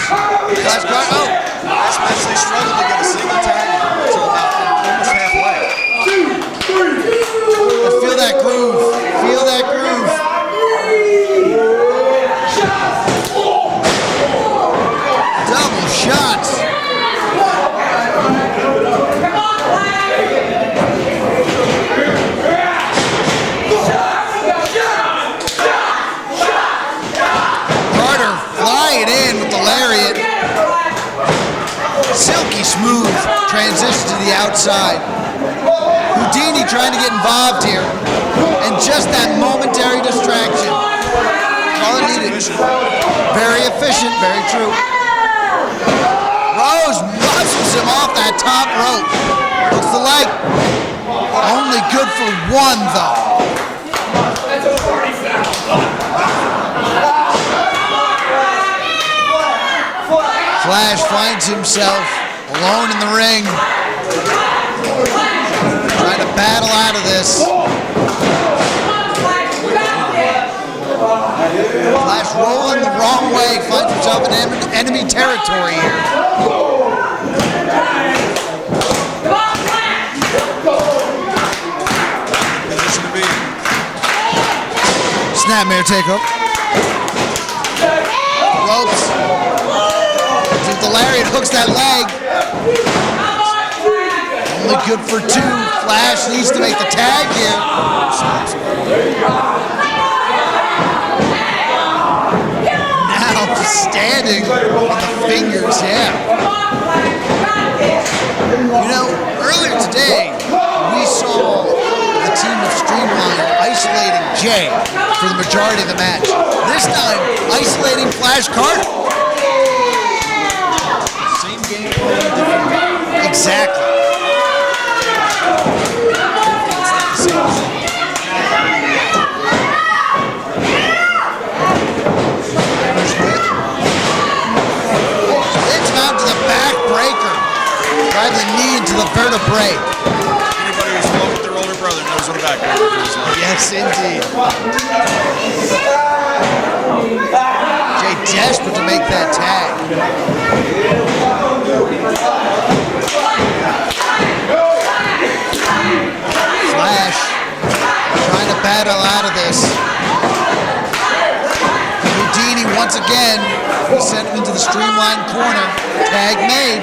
Speaker 1: Flash guard. Oh!
Speaker 2: Last match they struggled to get a single tag until about almost halfway.
Speaker 1: But feel that groove. Feel that groove. Double shots. Carter flying in with the lariat. Silky smooth transition to the outside. Houdini trying to get involved here. And just that momentary distraction. All it needed. Very efficient, very true. Rose muscles him off that top rope. Looks the leg. Only good for one, though. Flash finds himself alone in the ring. Trying to battle out of this. Flash rolling the wrong way, finds himself in enemy territory here.
Speaker 2: Position to be.
Speaker 1: Snapmare takeover. Ropes. The lariat hooks that leg. Only good for two. Flash needs to make the tag here. Now standing on the fingers, yeah. You know, earlier today, we saw the team of Streamline isolating Jay for the majority of the match. This time, isolating Flash Carter.
Speaker 2: Same game plan, different game.
Speaker 1: Exactly. It's out to the back breaker. Drive the knee into the vertebrae.
Speaker 2: Anybody who's in love with their older brother knows what a backbreaker feels like.
Speaker 1: Yes, indeed. Jay desperate to make that tag. Flash trying to battle out of this. Houdini once again sent him into the streamlined corner. Tag made.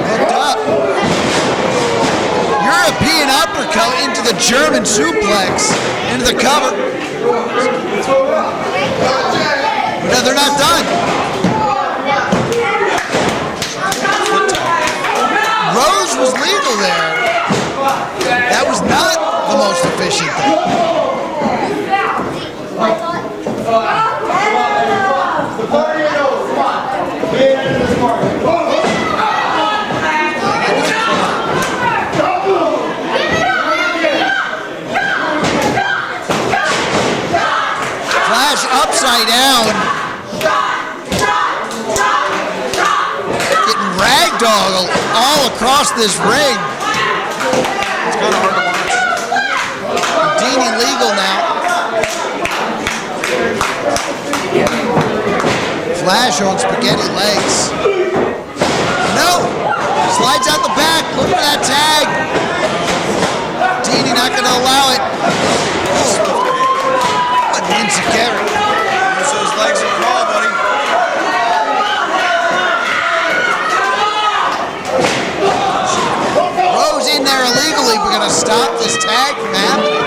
Speaker 1: Hooked up. European uppercut into the German suplex. Into the cover. No, they're not done. Rose was legal there. That was not the most efficient thing.
Speaker 7: The party knows. Come on. Get into this party.
Speaker 1: Flash upside down. Getting ragdolled all across this ring.
Speaker 2: It's kind of hard to watch.
Speaker 1: Houdini legal now. Flash on spaghetti legs. No! Slides out the back. Look for that tag. Houdini not going to allow it. What an insecurity.
Speaker 2: Use those legs and crawl, buddy.
Speaker 1: Rose in there illegally. We're going to stop this tag from happening.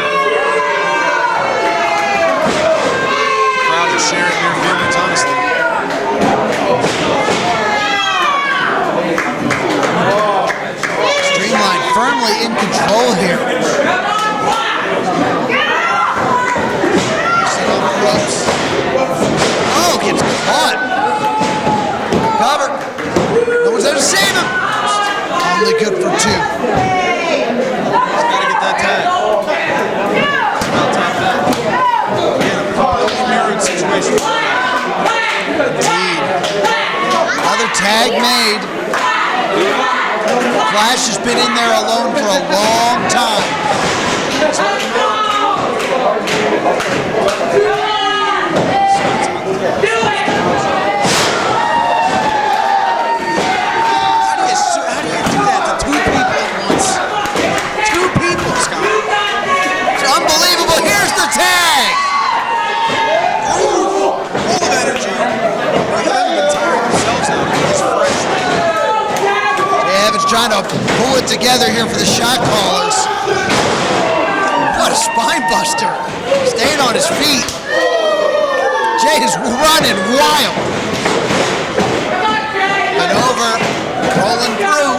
Speaker 2: Crowd is sharing their feelings, honestly.
Speaker 1: Streamline firmly in control here. Sit on the ropes. Oh, gets caught. Cover. No one's there to save him. Only good for two.
Speaker 2: He's got to get that tag. About time that. Again, a completely mirrored situation.
Speaker 1: Indeed. Another tag made. Flash has been in there alone for a long time. How do you do that to two people at once? Two people, Scott. It's unbelievable. Here's the tag.
Speaker 2: Full of energy. They haven't been tiring themselves out. He's fresh.
Speaker 1: Evans trying to pull it together here for the shot callers. What a spine buster. Staying on his feet. Jay is running wild. And over, rolling through.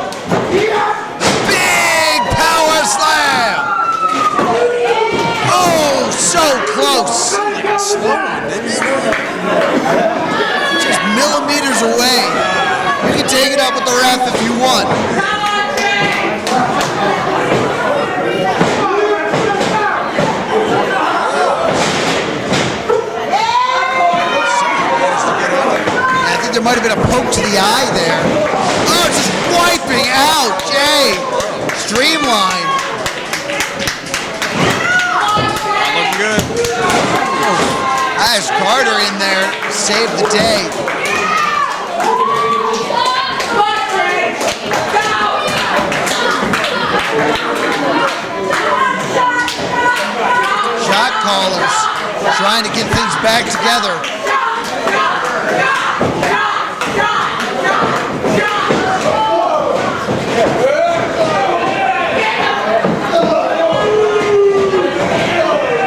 Speaker 1: Big power slam. Oh, so close.
Speaker 2: Like a slow one, didn't it?
Speaker 1: Just millimeters away. You can take it up with the ref if you want. I think there might have been a poke to the eye there. Oh, it's just wiping out Jay. Streamline.
Speaker 2: Not looking good.
Speaker 1: Ash Carter in there. Saved the day. Shot callers trying to get things back together.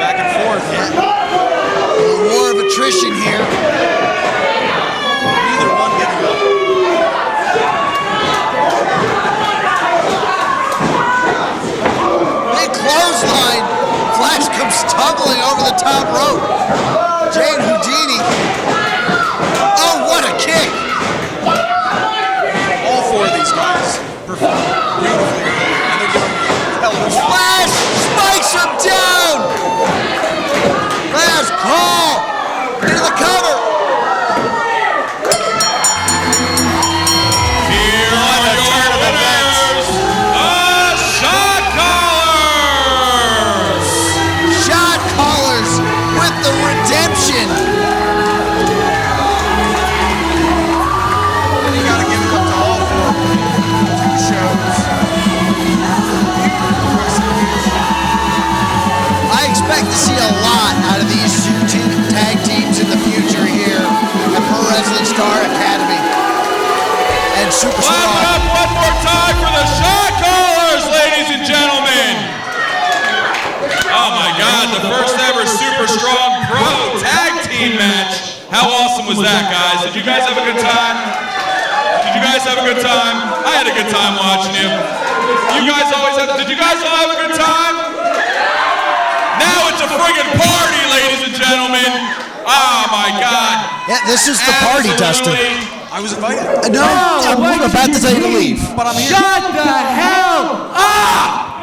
Speaker 2: Back and forth.
Speaker 1: A little war of attrition here.
Speaker 2: Neither one getting up.
Speaker 1: Big clothesline. Flash comes tumbling over the top rope. Jane Houdini. Oh, what a kick!
Speaker 2: All four of these guys perform beautifully, and they're doing hell of a job.
Speaker 1: Flash spikes him down. Flash call into the cover.
Speaker 3: Here are your winners, the Shot Callers!
Speaker 1: Shot callers with the redemption.
Speaker 2: You gotta give it up to all four. 2 shows.
Speaker 1: I expect to see a lot out of these two tag teams in the future here at Pro Wrestling Star Academy and Super
Speaker 3: Clap it
Speaker 1: Strong.
Speaker 3: up one more time for the Shot Callers, ladies and gentlemen. Oh my God, the first ever Super Strong Pro Tag Team match. How awesome was that, guys? Did you guys have a good time? Did you guys have a good time? I had a good time watching you. You guys always have, did you guys all have a good time? Now it's a friggin' party, ladies and gentlemen. Oh my God.
Speaker 1: Yeah, this is the party, Dustin.
Speaker 3: Absolutely.
Speaker 2: I was invited,
Speaker 1: No, I'm about to tell you to leave.
Speaker 2: but I'm here.
Speaker 5: Shut the hell up!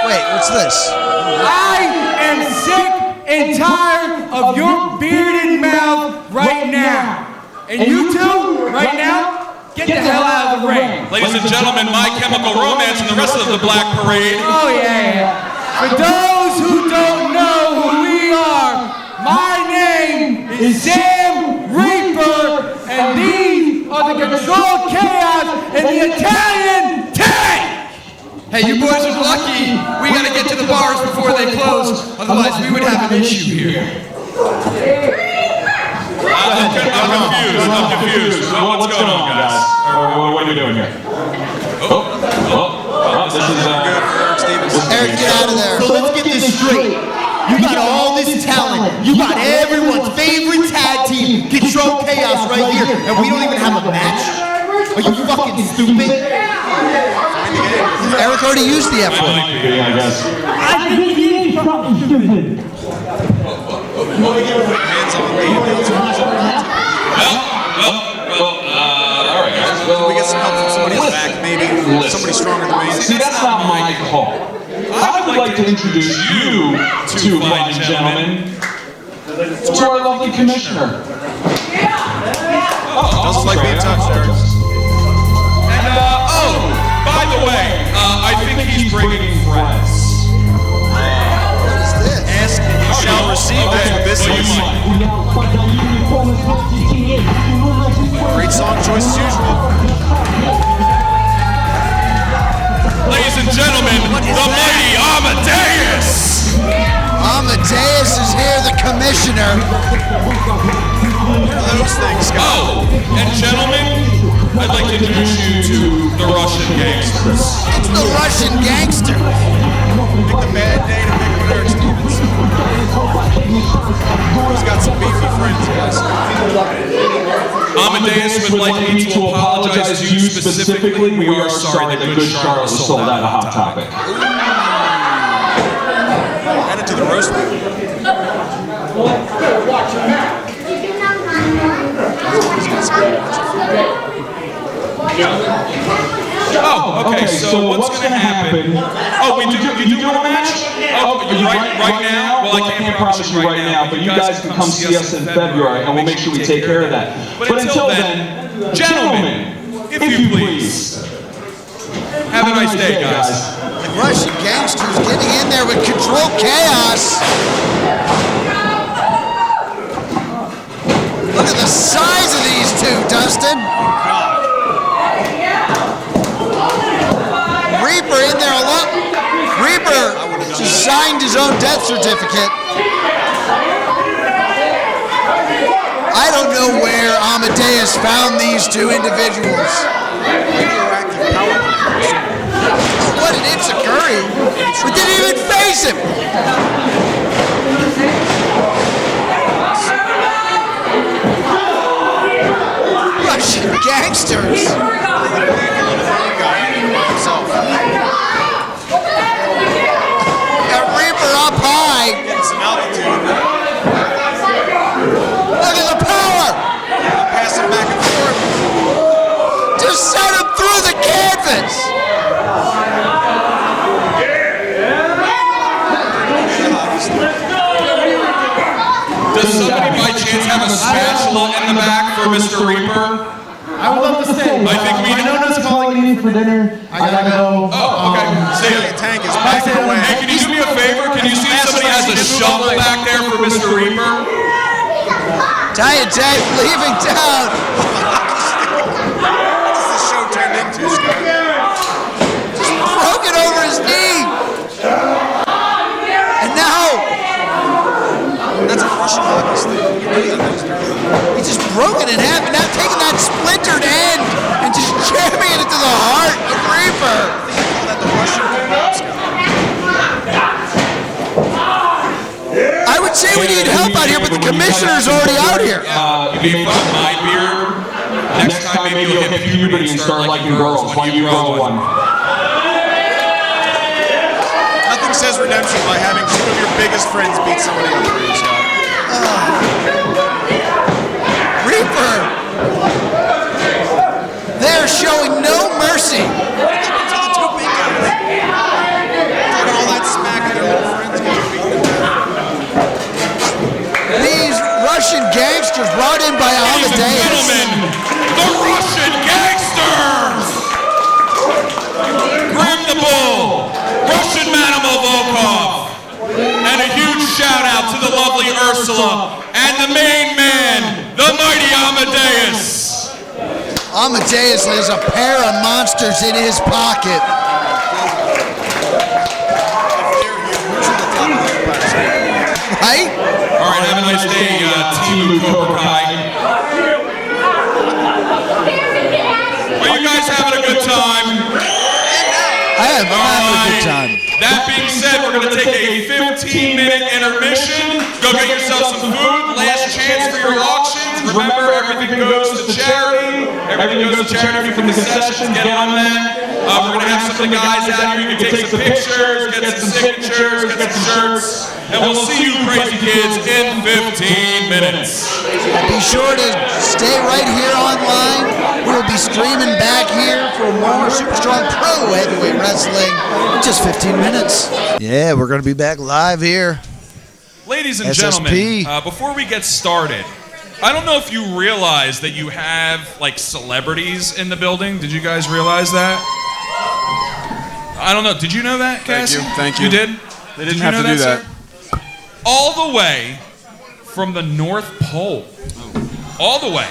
Speaker 1: Wait, what's this?
Speaker 5: I am sick and tired of your bearded mouth right now. And you two, right now, get the hell out of the ring.
Speaker 3: Ladies and gentlemen, My Chemical Romance and the rest of the Black Parade.
Speaker 5: Oh yeah. For those who don't know who we are, my name is Sam Reaper, and these are the Controlled Chaos and the Italian Tank!
Speaker 8: Hey, you boys are lucky. We gotta get to the bars before they close. Otherwise, we would have an issue here.
Speaker 3: I'm confused. What's going on, guys?
Speaker 6: What are we doing here? This is
Speaker 1: Eric, get out of there.
Speaker 9: So let's get this straight. You got all this talent. You got everyone's favorite tag team, Control Chaos, right here, and we don't even have a match? Are you fucking stupid?
Speaker 1: Eric already used the F word.
Speaker 6: I guess.
Speaker 9: I think he is fucking stupid.
Speaker 2: Hands on me.
Speaker 6: All right, guys.
Speaker 2: Can we get some help from somebody in the back, maybe? Somebody stronger than me.
Speaker 6: See, that's not my call. I would like to introduce you, two fine gentlemen, to our lovely commissioner.
Speaker 2: Doesn't like being touched, Eric.
Speaker 3: And, by the way, I think he's bringing friends.
Speaker 2: Ask and you shall receive that this
Speaker 3: Well, you
Speaker 2: is.
Speaker 3: might.
Speaker 2: Great song choice as usual.
Speaker 3: Ladies and gentlemen, the mighty Amadeus!
Speaker 1: Amadeus is here, the commissioner.
Speaker 2: Those things, guys.
Speaker 3: Oh, and gentlemen, I'd like to introduce you to the Russian gangsters.
Speaker 1: It's the Russian gangster.
Speaker 2: Pick the bad day to pick up Eric Stevens. He's got some beefy friends, guys.
Speaker 3: Amadeus would like me to apologize to you specifically. We are sorry that Good Charlotte was sold out of Hot Topic.
Speaker 2: Headed to the roast beef.
Speaker 3: Oh, okay, so what's going to happen? Oh, you do want a match? Oh, right now? Well, I can't promise you right now, but you guys can come see us in February, and we'll make sure we take care of that. But until then, gentlemen, if you please, have a nice day, guys.
Speaker 1: The Russian gangsters getting in there with Control Chaos. Look at the size of these two, Dustin. Reaper in there a lot. Reaper just signed his own death certificate. I don't know where Amadeus found these two individuals. What an Itzakuri. We didn't even face him. Russian gangsters. Got Reaper up high.
Speaker 3: Does somebody by chance have a spatula in the back for Mr. Reaper?
Speaker 5: I would love to stay.
Speaker 3: I think we
Speaker 5: I know that's calling me for dinner. I gotta go.
Speaker 3: Oh, okay. See ya.
Speaker 2: Tank is backing away.
Speaker 3: Hey, can you do me a favor? Can you see if somebody has a shovel back there for Mr. Reaper?
Speaker 1: Giant Tank leaving town.
Speaker 2: What's this show turned into, Scott?
Speaker 1: Broken over his knee. And now
Speaker 2: That's a Russian hockey stick.
Speaker 1: he just broke it in half and now taking that splintered end and just jamming it into the heart of Reaper. I would say we need help out here, but the commissioner's already out here.
Speaker 3: You made fun of my beard. Next time maybe you'll hit puberty and start liking girls when you grow one.
Speaker 2: Nothing says redemption by having two of your biggest friends beat somebody up for you, Scott.
Speaker 1: Reaper. They're showing no mercy.
Speaker 2: Talking all that smack to their little friends.
Speaker 1: These Russian gangsters brought in by
Speaker 3: Ladies and
Speaker 1: Amadeus.
Speaker 3: gentlemen, the Russian gangsters! Grim the Bull, Russian Manimal Volkov, and a huge shout out to the lovely Ursula and the main man, the mighty Amadeus.
Speaker 1: Amadeus has a pair of monsters in his pocket. Right?
Speaker 3: All right, have a nice day, Team Cobra Kai. Are you guys having a good time?
Speaker 1: I'm having a good time.
Speaker 3: That being said, we're going to take a 15-minute intermission. Go get yourself some food. Last chance for your auctions. Remember, everything goes to charity. Everything goes to charity from the concessions. Get on that. We're going to have some of the guys out here. You can take some pictures, get some signatures, get some shirts. And we'll see you crazy kids in 15 minutes.
Speaker 1: And be sure to stay right here online. We'll be streaming back here for more Super Strong Pro Heavyweight Wrestling in just 15 minutes. Yeah, we're going to be back live here.
Speaker 3: Ladies and
Speaker 1: SSP.
Speaker 3: gentlemen, before we get started, I don't know if you realize that you have like celebrities in the building. Did you guys realize that? I don't know. Did you know that, Cassie?
Speaker 2: Thank you.
Speaker 3: You did?
Speaker 2: They didn't have to do that.
Speaker 3: Sir? All the way from the North Pole. All the way.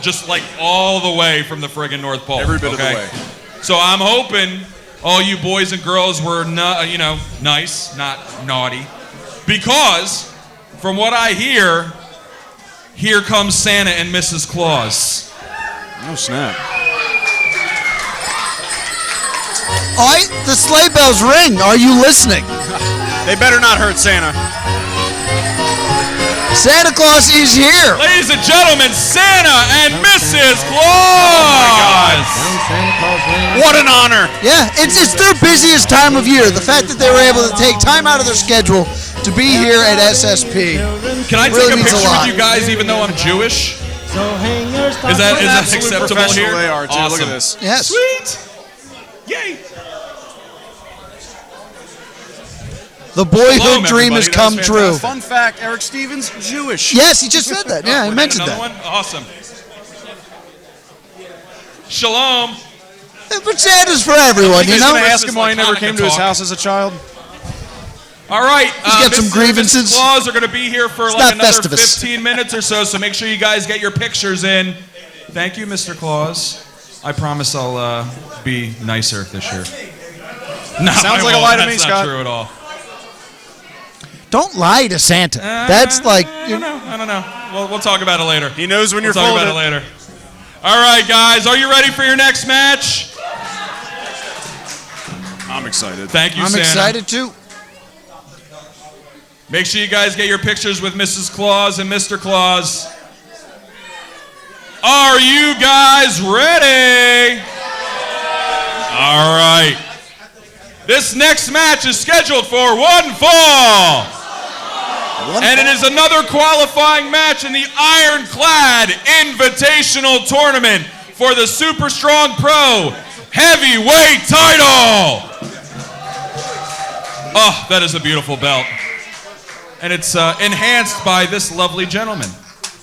Speaker 3: Just like all the way from the friggin' North Pole.
Speaker 2: Every bit of the way.
Speaker 3: So I'm hoping all you boys and girls were, nice, not naughty. Because, from what I hear, here comes Santa and Mrs. Claus.
Speaker 2: Oh, snap.
Speaker 1: The sleigh bells ring. Are you listening?
Speaker 2: They better not hurt Santa.
Speaker 1: Santa Claus is here.
Speaker 3: Ladies and gentlemen, Santa and Mrs. Claus.
Speaker 2: What an honor.
Speaker 1: Yeah, it's their busiest time of year. The fact that they were able to take time out of their schedule to be here at SSP.
Speaker 3: Can I
Speaker 1: really
Speaker 3: take a
Speaker 1: means
Speaker 3: picture
Speaker 1: lot.
Speaker 3: with you guys even though I'm Jewish? Is that acceptable
Speaker 2: Professional
Speaker 3: here?
Speaker 2: they are, too.
Speaker 3: Awesome.
Speaker 2: Look at this.
Speaker 1: Yes.
Speaker 3: Sweet. Yay.
Speaker 1: The boyhood
Speaker 3: Hello,
Speaker 1: dream has
Speaker 3: everybody.
Speaker 1: come
Speaker 3: That was
Speaker 1: true.
Speaker 3: fantastic.
Speaker 2: Fun fact, Eric Stevens, Jewish.
Speaker 1: Yes, he just said that. Yeah, I
Speaker 3: We
Speaker 1: mentioned
Speaker 3: got
Speaker 1: that.
Speaker 3: another one? Awesome. Shalom.
Speaker 1: But Santa's for everyone, you
Speaker 2: He's
Speaker 1: know?
Speaker 2: going to ask him why he
Speaker 3: Like
Speaker 2: never
Speaker 3: Hanukkah
Speaker 2: came to his
Speaker 3: talk.
Speaker 2: house as a child.
Speaker 3: All right.
Speaker 1: He's got some
Speaker 3: Mr.
Speaker 1: grievances.
Speaker 3: and Mrs. Claus are going to be here for
Speaker 1: not
Speaker 3: like another
Speaker 1: Festivus.
Speaker 3: 15 minutes or so make sure you guys get your pictures in. Thank you, Mr. Claus. I promise I'll be nicer this year. No,
Speaker 2: Sounds
Speaker 3: I
Speaker 2: like a
Speaker 3: won't.
Speaker 2: lie to me,
Speaker 3: That's
Speaker 2: Scott.
Speaker 3: not true at all.
Speaker 1: Don't lie to Santa. That's like...
Speaker 3: I don't know. We'll talk about it later.
Speaker 2: He knows when you're
Speaker 3: We'll talk about
Speaker 2: folded.
Speaker 3: it later. All right, guys. Are you ready for your next match?
Speaker 2: I'm excited.
Speaker 3: Thank you,
Speaker 1: I'm
Speaker 3: Santa.
Speaker 1: excited too.
Speaker 3: Make sure you guys get your pictures with Mrs. Claus and Mr. Claus. Are you guys ready? All right. This next match is scheduled for one fall. And it is another qualifying match in the Ironclad Invitational Tournament for the Super Strong Pro Heavyweight title. Oh, that is a beautiful belt. And it's enhanced by this lovely gentleman.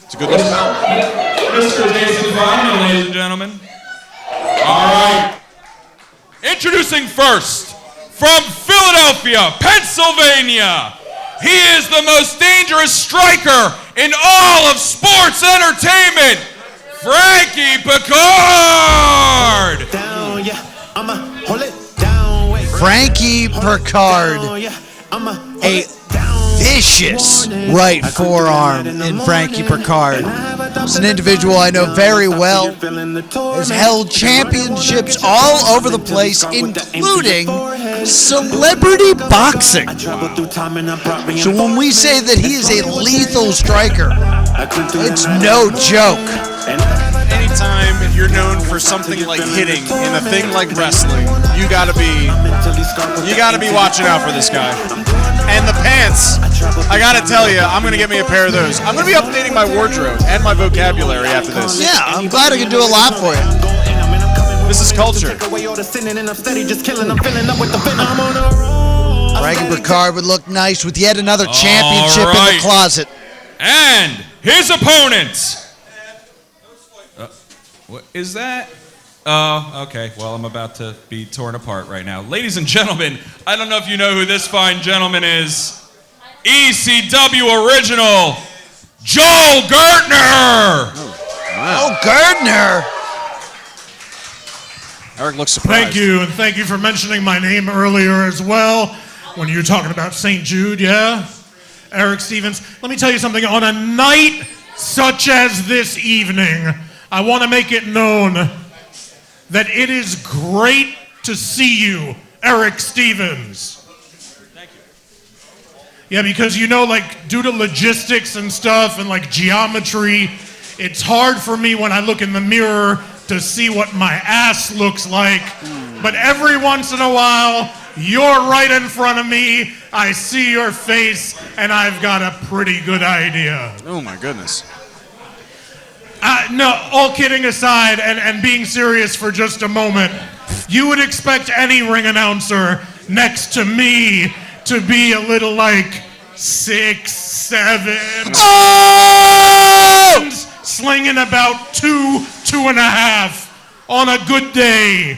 Speaker 2: It's a good looking belt.
Speaker 3: Mr. Jason Fryman, ladies and gentlemen. All right. Introducing first, from Philadelphia, Pennsylvania, he is the most dangerous striker in all of sports entertainment, Frankie Picard.
Speaker 10: Down, yeah, I'ma hold it down. Wait.
Speaker 1: Frankie Picard, a vicious right forearm in Frankie Picard. He's an individual I know very well. Has held championships all over the place, including celebrity boxing. So when we say that he is a lethal striker, it's no joke.
Speaker 2: Anytime you're known for something like hitting in a thing like wrestling, you gotta be watching out for this guy. And the pants, I gotta tell you, I'm gonna get me a pair of those. I'm gonna be updating my wardrobe and my vocabulary after this.
Speaker 1: Yeah, I'm glad I can do a lot for you.
Speaker 2: This is culture.
Speaker 1: Frankie Picard would look nice with yet another championship in the closet.
Speaker 3: And his opponent. What is that? Oh, okay. Well, I'm about to be torn apart right now. Ladies and gentlemen, I don't know if you know who this fine gentleman is. ECW original, Joel Gertner.
Speaker 1: Oh, Gertner.
Speaker 2: Eric looks surprised.
Speaker 11: Thank you, and thank you for mentioning my name earlier as well when you were talking about St. Jude, yeah? Eric Stevens. Let me tell you something. On a night such as this evening, I want to make it known that it is great to see you, Eric Stevens.
Speaker 3: Thank you.
Speaker 11: Yeah, because like, due to logistics and stuff and like geometry, it's hard for me when I look in the mirror to see what my ass looks like. But every once in a while, you're right in front of me, I see your face, and I've got a pretty good idea.
Speaker 2: Oh my goodness.
Speaker 11: No, all kidding aside, and being serious for just a moment, you would expect any ring announcer next to me to be a little like 6'7", slinging about 2.5 on a good day,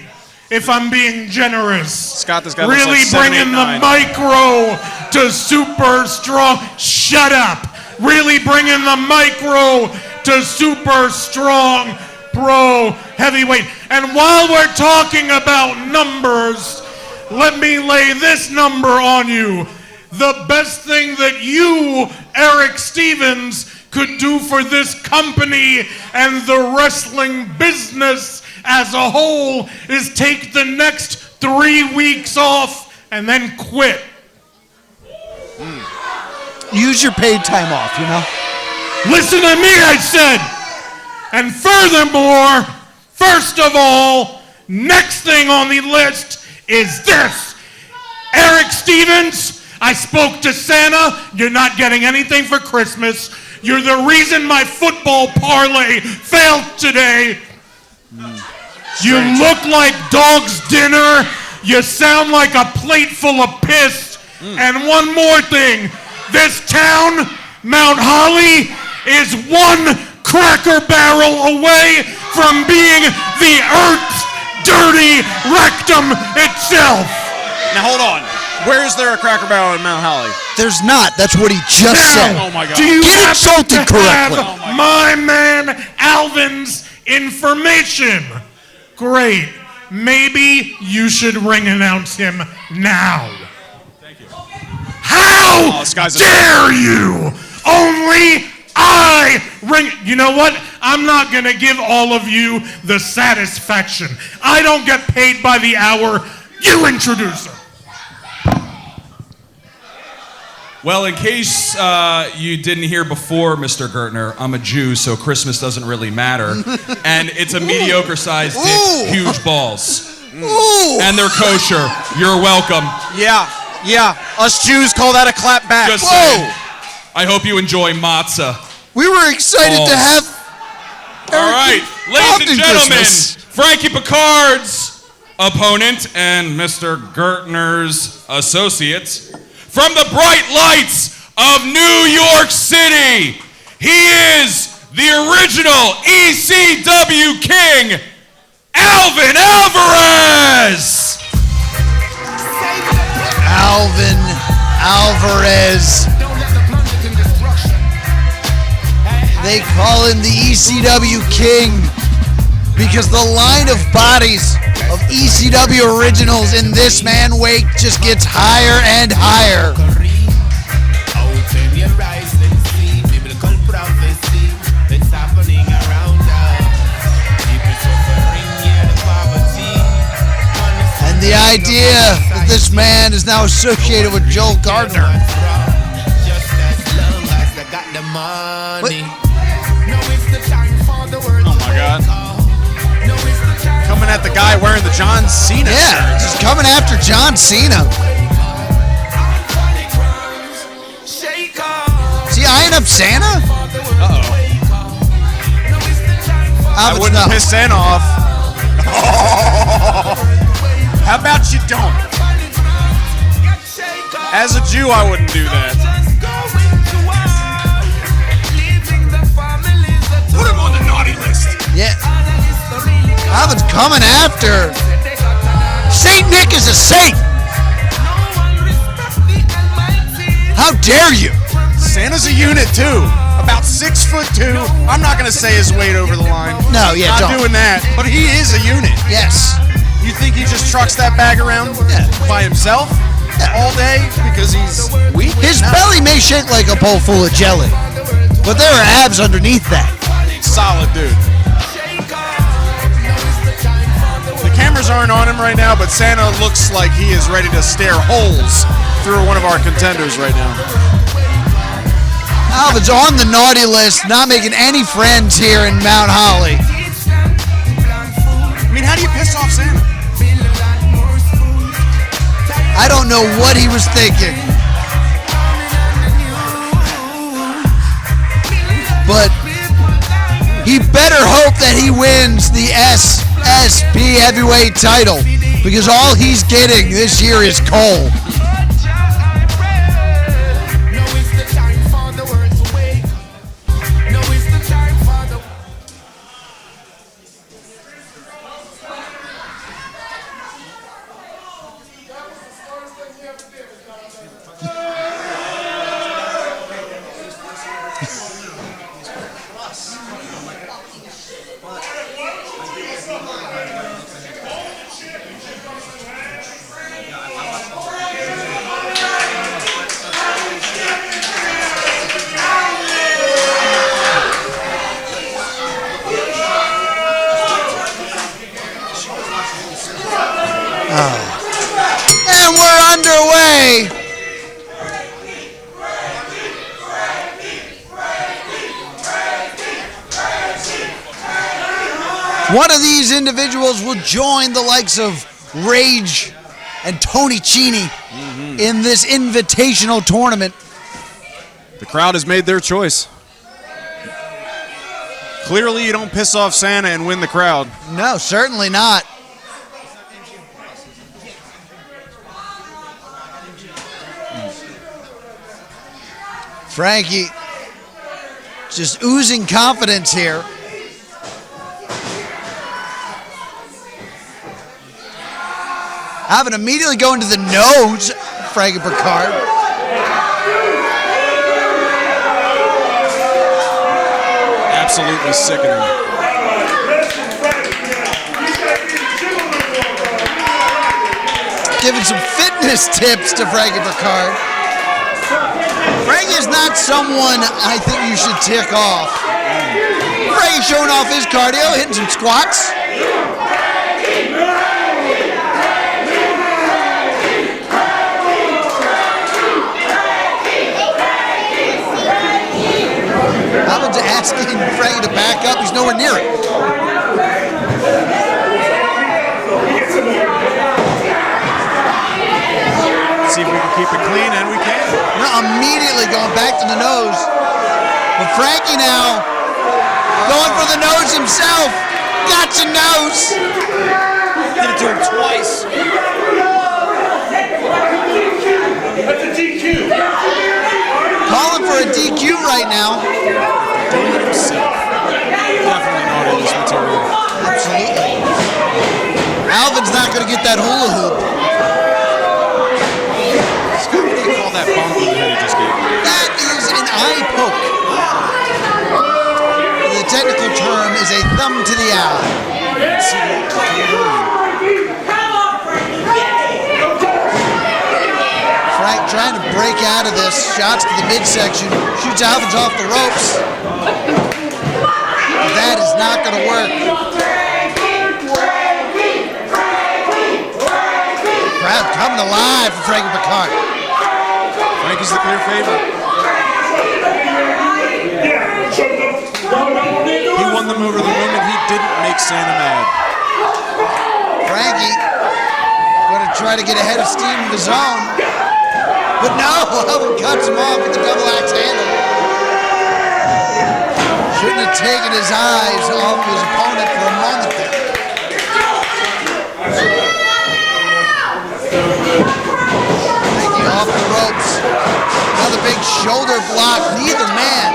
Speaker 11: if I'm being generous.
Speaker 2: Scott, this guy
Speaker 11: really
Speaker 2: looks like 7, 8,
Speaker 11: bringing
Speaker 2: 9.
Speaker 11: the micro to super strong. Shut up. Really bringing the micro to super strong pro heavyweight. And while we're talking about numbers, let me lay this number on you. The best thing that you, Eric Stevens, could do for this company and the wrestling business as a whole is take the next 3 weeks off and then quit.
Speaker 1: Use your paid time off,
Speaker 11: Listen to me, I said. And furthermore, first of all, next thing on the list is this. Eric Stevens, I spoke to Santa. You're not getting anything for Christmas. You're the reason my football parlay failed today. You look like dog's dinner. You sound like a plate full of piss. And one more thing. This town, Mount Holly, is one Cracker Barrel away from being the Earth's dirty rectum itself.
Speaker 2: Now hold on. Where is there a Cracker Barrel in Mount Holly?
Speaker 1: There's not. That's what he just said.
Speaker 2: Oh my God.
Speaker 11: Do you
Speaker 1: Get insulted correctly.
Speaker 11: have my man Alvin's information? Great. Maybe you should ring announce him now.
Speaker 3: Thank you.
Speaker 11: How dare you? Only I ring. You know what? I'm not going to give all of you the satisfaction. I don't get paid by the hour. You introduce her.
Speaker 3: Well, in case you didn't hear before, Mr. Gertner, I'm a Jew, so Christmas doesn't really matter. And it's a mediocre-sized dick, huge balls. And they're kosher. You're welcome.
Speaker 2: Yeah. Us Jews call that a clap back.
Speaker 3: Just saying. I hope you enjoy matzah.
Speaker 1: We were excited to have
Speaker 3: All right, ladies and gentlemen,
Speaker 1: Christmas.
Speaker 3: Frankie Picard's opponent and Mr. Gertner's associate, from the bright lights of New York City, he is the original ECW King, Alvin Alvarez!
Speaker 1: Alvin Alvarez. They call him the ECW King because the line of bodies of ECW originals in this man wake just gets higher and higher. And the idea that this man is now associated with Joel Gardner.
Speaker 2: Oh my God. Coming at the guy wearing the John Cena shirt.
Speaker 1: Just coming after John Cena. Is he eyeing up Santa?
Speaker 2: Uh-oh. I wouldn't piss Santa off. How about you don't? As a Jew, I wouldn't do that. Put him on the naughty list.
Speaker 1: Yeah. Alvin's coming after. Saint Nick is a saint. How dare you?
Speaker 2: Santa's a unit too. About 6'2". I'm not gonna say his weight over the line.
Speaker 1: No, yeah,
Speaker 2: not
Speaker 1: don't.
Speaker 2: doing that. But he is a unit.
Speaker 1: Yes.
Speaker 2: You think he just trucks that bag around by himself all day because he's weak?
Speaker 1: His belly may shake like a bowl full of jelly, but there are abs underneath that.
Speaker 2: Solid dude. The cameras aren't on him right now, but Santa looks like he is ready to stare holes through one of our contenders right now.
Speaker 1: Alvin's on the naughty list, not making any friends here in Mount Holly.
Speaker 2: I mean, how do you piss off Santa?
Speaker 1: I don't know what he was thinking. But he better hope that he wins the SSP heavyweight title, because all he's getting this year is coal. And we're underway. One of these individuals will join the likes of Rage and Tony Cini in this invitational tournament.
Speaker 2: The crowd has made their choice. Clearly, you don't piss off Santa and win the crowd.
Speaker 1: No, certainly not. Frankie just oozing confidence here. Having immediately go into the nose, Frankie Picard.
Speaker 2: Absolutely sickening.
Speaker 1: Giving some fitness tips to Frankie Picard. Frankie is not someone I think you should tick off. Frankie showing off his cardio, hitting some squats. Alvin's asking Frankie to back up. He's nowhere near it.
Speaker 2: See if we can keep it clean, and we can.
Speaker 1: No, immediately going back to the nose. But Frankie now going for the nose himself. Gotcha nose.
Speaker 2: Did it to him twice.
Speaker 11: That's a DQ.
Speaker 1: Calling for a DQ right now.
Speaker 2: Doing it himself. Definitely not in this material.
Speaker 1: Absolutely. Alvin's not going to get that hula hoop.
Speaker 2: Scott, what do you call that bump in the head he just gave you?
Speaker 1: That is an eye poke. The technical term is a thumb to the eye. Frank trying to break out of this. Shots to the midsection. Shoots Alvin's off the ropes. That is not going to work. Crowd coming alive for Frankie Picard.
Speaker 2: Frankie's the clear favorite. He won them over the moment he didn't make Santa mad.
Speaker 1: Frankie going to try to get ahead of steam of his own. But no, Alvin cuts him off with the double axe handle. Shouldn't have taken his eyes off his opponent for a moment there. Frankie off the ropes. Another big shoulder block. Neither man.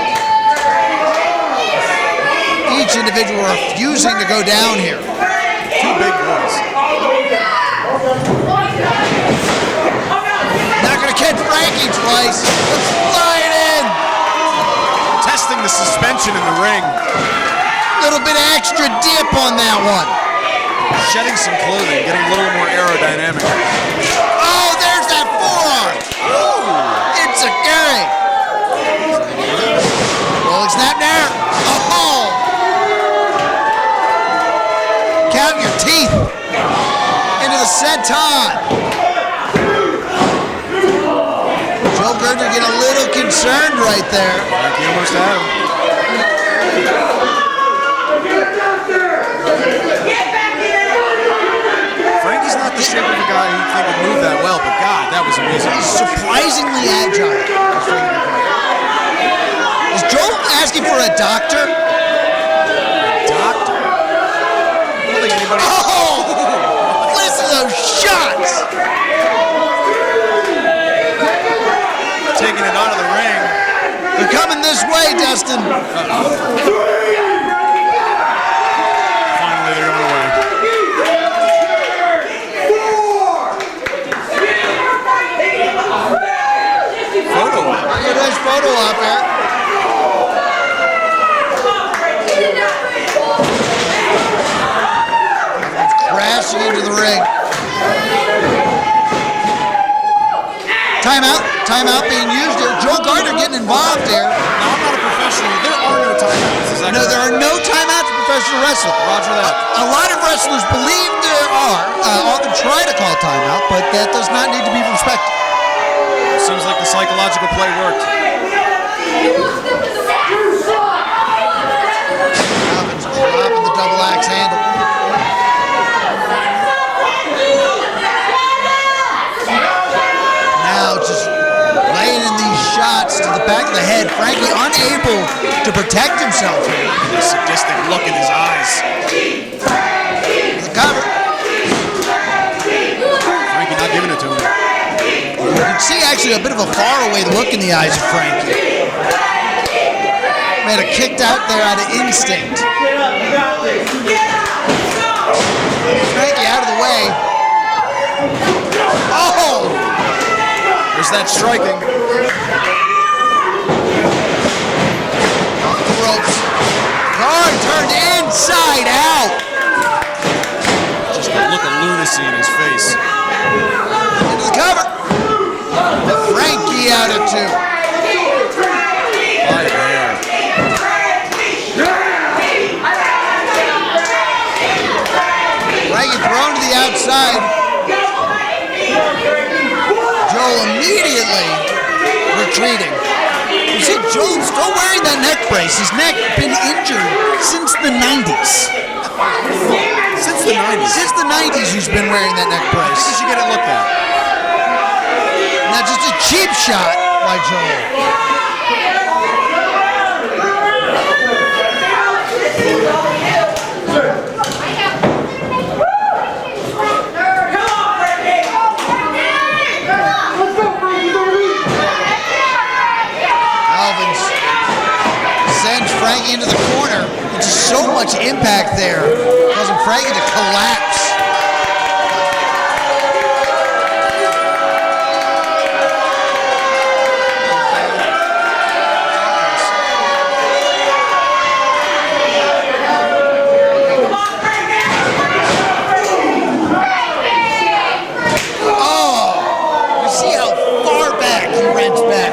Speaker 1: Each individual refusing to go down here.
Speaker 2: Two big boys.
Speaker 1: Not going to catch Frankie twice. Let's fly it in.
Speaker 2: Testing the suspension in the ring.
Speaker 1: Little bit of extra dip on that one.
Speaker 2: Shedding some clothing, getting a little more aerodynamic.
Speaker 1: Oh, there's that forearm. Ooh, it's a Gary. Rolling snap there. Oh. Count your teeth. Into the senton. Joe Gertner getting a little concerned right there.
Speaker 2: He almost had him. Frankie's not the shape of a guy you'd think would move that well, but God, that was amazing.
Speaker 1: He's surprisingly agile. Is Joel asking for a doctor?
Speaker 2: Doctor? I don't think anybody...
Speaker 1: Oh! Listen to those shots!
Speaker 2: Taking it out of the ring.
Speaker 1: They're coming this way, Dustin.
Speaker 2: Finally, they're going away. Photo op.
Speaker 1: Look at this photo op there. Crashing into the ring. Timeout being used here. Joel Gardner getting involved here.
Speaker 2: Now, I'm not a professional. There are no timeouts. Is that
Speaker 1: No,
Speaker 2: correct?
Speaker 1: there are no timeouts in professional wrestling.
Speaker 2: Roger that.
Speaker 1: A lot of wrestlers believe there are. Often try to call timeout, but that does not need to be respected.
Speaker 2: Seems like the psychological play worked.
Speaker 1: Alvin's dropping the double axe handle. Now just laying in these shots to the back of the head. Frankie unable to protect himself here.
Speaker 2: The sadistic look in his eyes.
Speaker 1: The cover.
Speaker 2: Frankie not giving it to him.
Speaker 1: You can see actually a bit of a faraway look in the eyes of Frankie. Man, a kicked out there out of instinct. Frankie out of the way. Oh!
Speaker 2: There's that striking.
Speaker 1: Off the ropes. Card turned inside out.
Speaker 2: Just a look of lunacy in his face.
Speaker 1: Into the cover. Frankie out of two.
Speaker 2: Right there.
Speaker 1: Frankie thrown to the outside. Joel immediately retreating. You see, Joel's still wearing that neck brace. His neck been injured since the 90s.
Speaker 2: Since the 90s?
Speaker 1: Since the 90s he's been wearing that neck brace.
Speaker 2: Did you get it looked at?
Speaker 1: Not just a cheap shot by Joel. running into the corner. It's so much impact there, causing Frankie to collapse.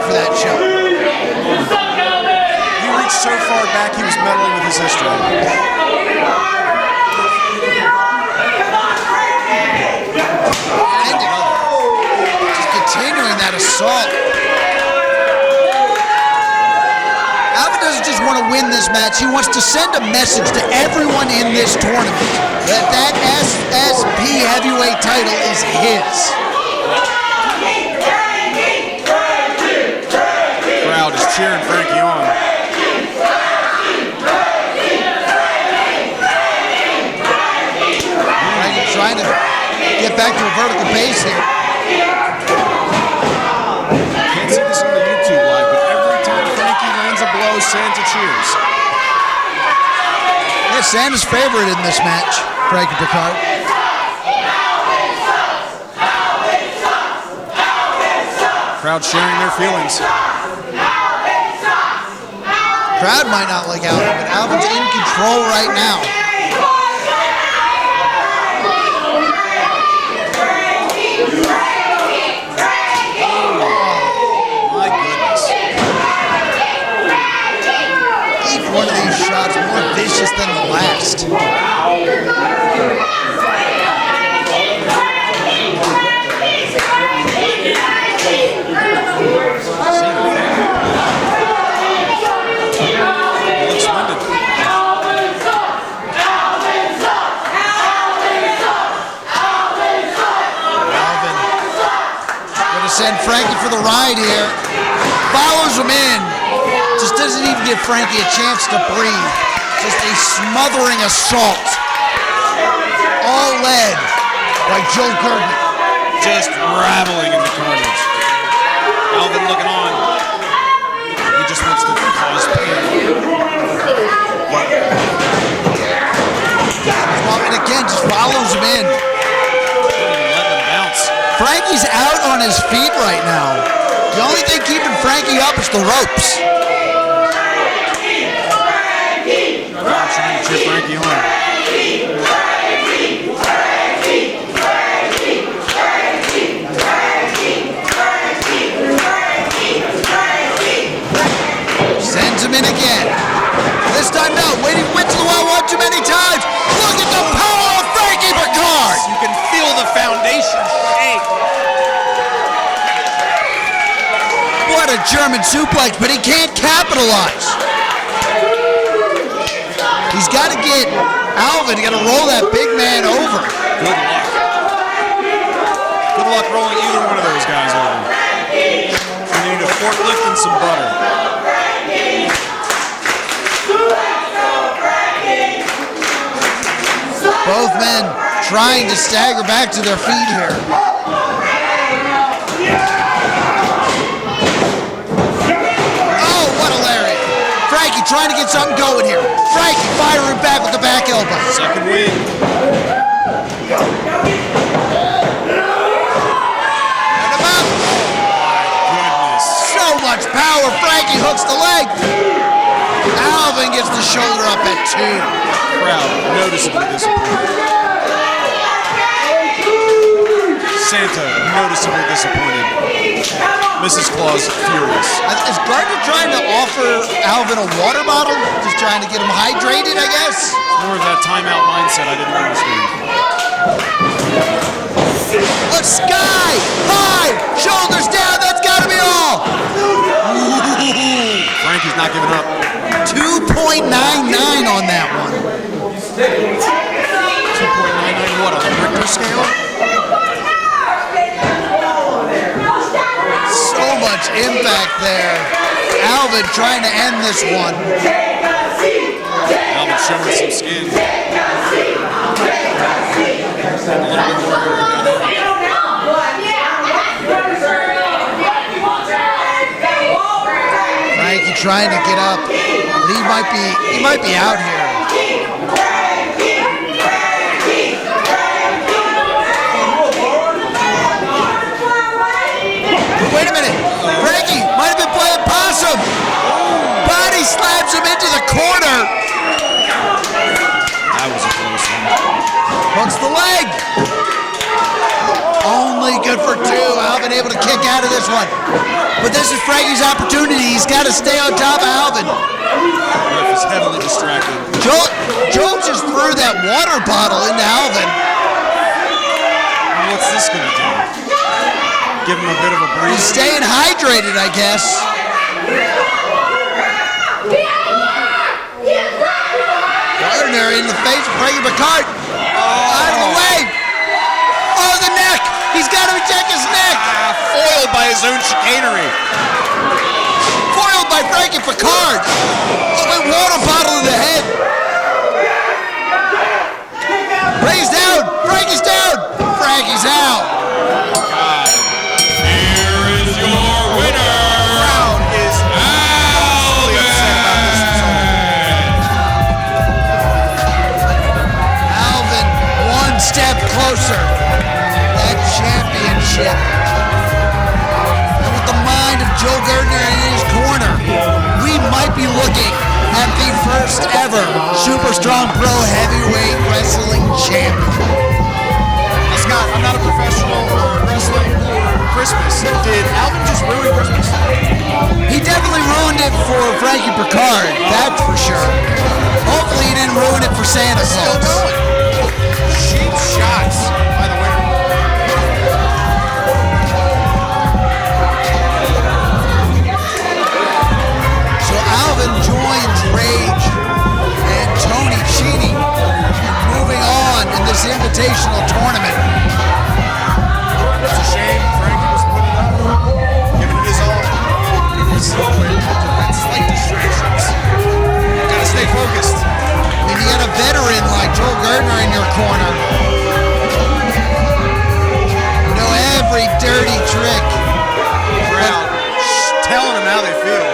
Speaker 2: For that shot. He reached so far back he was meddling with his history.
Speaker 1: And just continuing that assault. Alvin doesn't just want to win this match, he wants to send a message to everyone in this tournament that SSP heavyweight title is his.
Speaker 2: Crowd is cheering Frankie on.
Speaker 1: Frankie trying to get back to a vertical pace here.
Speaker 2: Can't see this on the YouTube live, but every time Frankie lands a blow, Santa cheers.
Speaker 1: Yeah, Santa's favorite in this match, Frankie Picard.
Speaker 2: Crowd sharing their feelings.
Speaker 1: Crowd might not like Alvin, but Alvin's in control right now.
Speaker 2: Oh, my goodness.
Speaker 1: Each one of these shots more vicious than the last. Send Frankie for the ride here. Follows him in. Just doesn't even give Frankie a chance to breathe. Just a smothering assault. All led by Joe Gurdon.
Speaker 2: Just raveling in the carnage. Alvin looking on. He just wants to cause pain.
Speaker 1: And again, just follows him in. Frankie's out on his feet right now. The only thing keeping Frankie up is the ropes.
Speaker 2: Trying to cheer Frankie on.
Speaker 1: Sends him in again. This time no, waiting went to the wall one too many times. Look at the power of Frankie Picard.
Speaker 2: You can feel the foundation shake.
Speaker 1: What a German suplex, but he can't capitalize. He's got to get Alvin, got to roll that big man over.
Speaker 2: Good luck. Good luck rolling either one of those guys over. You need a forklift and some butter.
Speaker 1: Both men trying to stagger back to their feet here. Oh, what a lariat. Frankie trying to get something going here. Frankie firing back with the back elbow.
Speaker 2: Second win.
Speaker 1: And about.
Speaker 2: Goodness.
Speaker 1: So much power. Frankie hooks the leg. Alvin gets the shoulder up at 2.
Speaker 2: Crowd noticeably disappointed. Santa noticeably disappointed. Mrs. Claus furious.
Speaker 1: Is Gardner trying to offer Alvin a water bottle? Just trying to get him hydrated, I guess?
Speaker 2: More of that timeout mindset I didn't understand.
Speaker 1: Look, sky, high, shoulders down, that's gotta be all.
Speaker 2: Frankie's not giving up.
Speaker 1: 2.99 on that one.
Speaker 2: 2.99 what, on the Richter scale?
Speaker 1: So much impact there. Alvin trying to end this one.
Speaker 2: Alvin showing some skin. A little bit more.
Speaker 1: Frankie trying to get up. But he might be out here. Wait a minute. Frankie might have been playing possum. Body slams him into the corner.
Speaker 2: That was a close one.
Speaker 1: Hooks the leg. Only good for two. Alvin able to kick out of this one. But this is Frankie's opportunity. He's got to stay on top of Alvin.
Speaker 2: Ref is heavily distracted.
Speaker 1: Joel just threw that water bottle into Alvin.
Speaker 2: What's this going to do? Give him a bit of a breather.
Speaker 1: He's staying hydrated, I guess. Gardner in the face of Frankie Picard. Out of the way. Oh, the neck. He's got to check his neck.
Speaker 2: Foiled by his own chicanery.
Speaker 1: Foiled by Frankie Picard. Oh, a water bottle in the head. Frankie's down. Frankie's down. Frankie's out.
Speaker 3: Here is your winner.
Speaker 2: Crowd is absolutely upset about this result.
Speaker 1: Alvin, one step closer. That championship. And with the mind of Joe Gardner in his corner, we might be looking at the first ever Super Strong Pro Heavyweight Wrestling Champion.
Speaker 2: Scott, I'm not a professional wrestling. Christmas. Did Alvin just ruin Christmas?
Speaker 1: He definitely ruined it for Frankie Picard, that's for sure. Hopefully he didn't ruin it for Santa
Speaker 2: Still
Speaker 1: Claus.
Speaker 2: going. Cheap shots by the winner.
Speaker 1: So Alvin joins Rage and Tony Chini moving on in this invitational tournament.
Speaker 2: It's a shame. Frankie was putting it up, giving it his all. It's like distractions. You gotta stay focused.
Speaker 1: And you got a veteran like Joel Gardner in your corner. You know every dirty trick.
Speaker 2: Crowd telling them how they feel.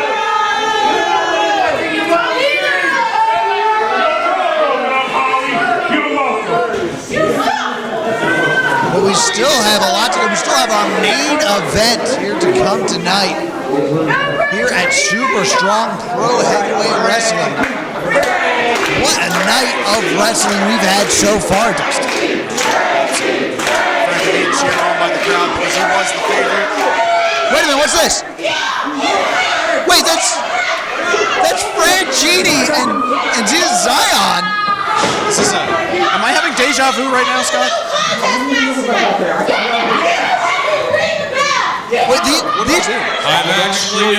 Speaker 1: But we still have a lot to do. We still have our main event here to come tonight. Here at Super Strong Pro Heavyweight Wrestling. What a night of wrestling we've had so far, Dustin.
Speaker 2: Frankie being cheered on by the crowd because he was the favorite.
Speaker 1: Wait a minute, what's this? Wait, that's Fran Gini and Zia Zion.
Speaker 2: This is am I having deja vu right now, Scott?
Speaker 1: Wait, these
Speaker 3: I've actually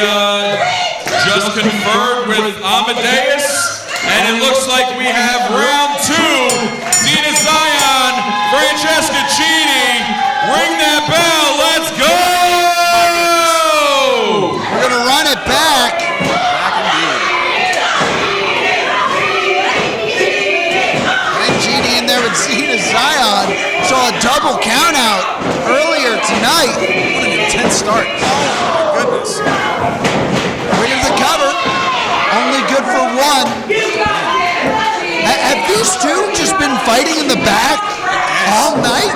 Speaker 3: just conferred with Amadeus, and it looks like we have round two. Zena Zion, Francesca Chini, ring that bell, let's go!
Speaker 1: We're gonna run it back. Fran Gini in there with Zena Zion. Saw a double count out earlier tonight.
Speaker 2: What an intense start. Oh my goodness.
Speaker 1: Ring of the cover. Only good for one. Have these two just been fighting in the back all night?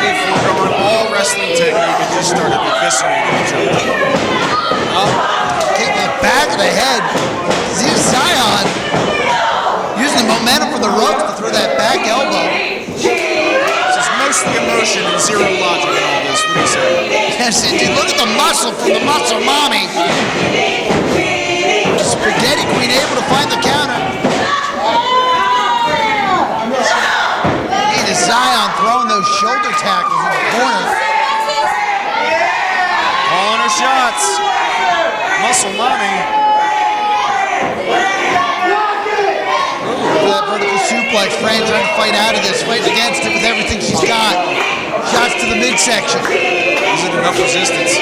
Speaker 2: They've forgone all wrestling technique and just started eviscerating each other.
Speaker 1: Kick the back of the head. Zia Zion using the momentum from the ropes to throw that back elbow.
Speaker 2: This is mostly emotion and zero logic in all this. What do you say?
Speaker 1: Yes, indeed. Look at the muscle from the muscle mommy. Spaghetti Queen able to find the counter. Zia Zion throwing those shoulder tackles in the corner.
Speaker 2: Calling her shots. Muscle mommy.
Speaker 1: That vertical suplex. Fran trying to fight out of this, fighting against it with everything she's got. Shots to the midsection.
Speaker 2: Is it enough resistance?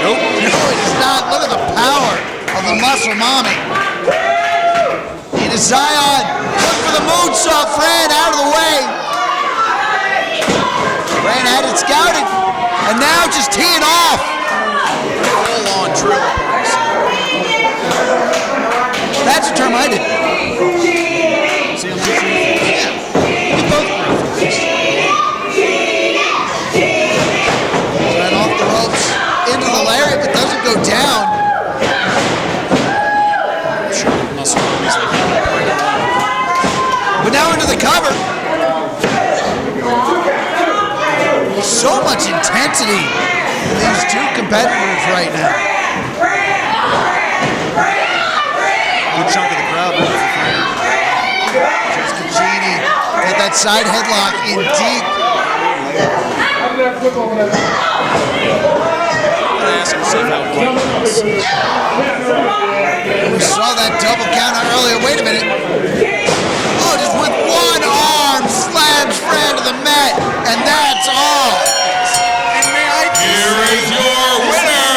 Speaker 2: Nope.
Speaker 1: No, it is not. Look at the power of the muscle mommy. Into Zion. Look for the moonsault. Fran out of the way. Fran had it scouted. And now just teeing off.
Speaker 2: Full-on drill.
Speaker 1: That's a term I didn't know. Right off the ropes into the lariat, but doesn't go down. But now into the cover. So much intensity in these two competitors right now.
Speaker 2: Good chunk of the crowd.
Speaker 1: Genie get that side headlock in deep. We saw that double count out earlier. Wait a minute. Oh, just with one arm slams Fran to the mat, and that's all.
Speaker 3: Here is your winner,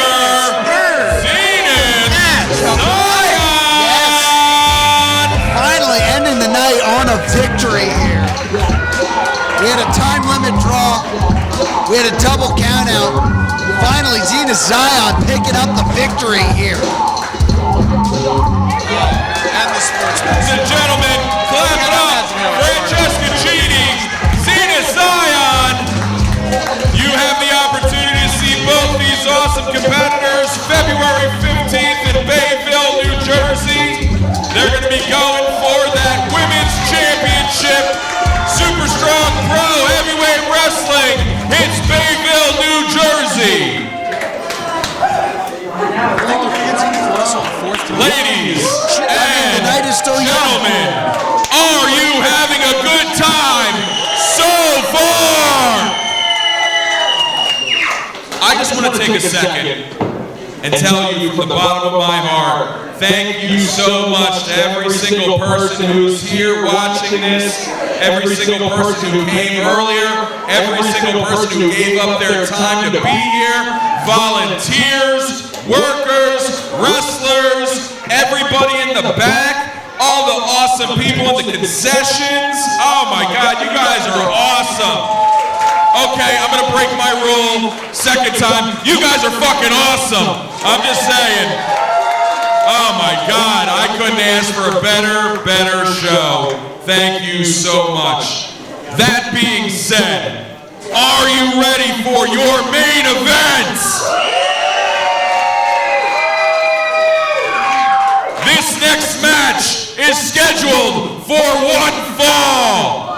Speaker 3: Zenith Zion!
Speaker 1: Finally ending the night on a victory here. We had a time limit draw. We had a double count out. Finally, Zenith Zion picking up the victory here.
Speaker 2: And the sportsman.
Speaker 3: Ladies and gentlemen, clap it up. Francesca Chini, Zenith Zion. You have the opportunity to see both these awesome competitors February 15th in Bayville, New Jersey. They're going to be going for that Women's Championship Super Strong Pro Heavyweight Wrestling. It's Bayville, New Jersey. Ladies and gentlemen, are you having a good time so far? I just want to take a second and tell you from the bottom of my heart, thank you so much to every single person who's here watching this, every single person who came earlier, every single person who gave up their time to be here, volunteers, workers, wrestlers, everybody in the back, all the awesome people in the concessions. Oh my God, you guys are awesome. Okay, I'm gonna break my rule. Second time, you guys are fucking awesome. I'm just saying. Oh my God, I couldn't ask for a better show. Thank you so much. That being said, are you ready for your main event? This next match is scheduled for one fall.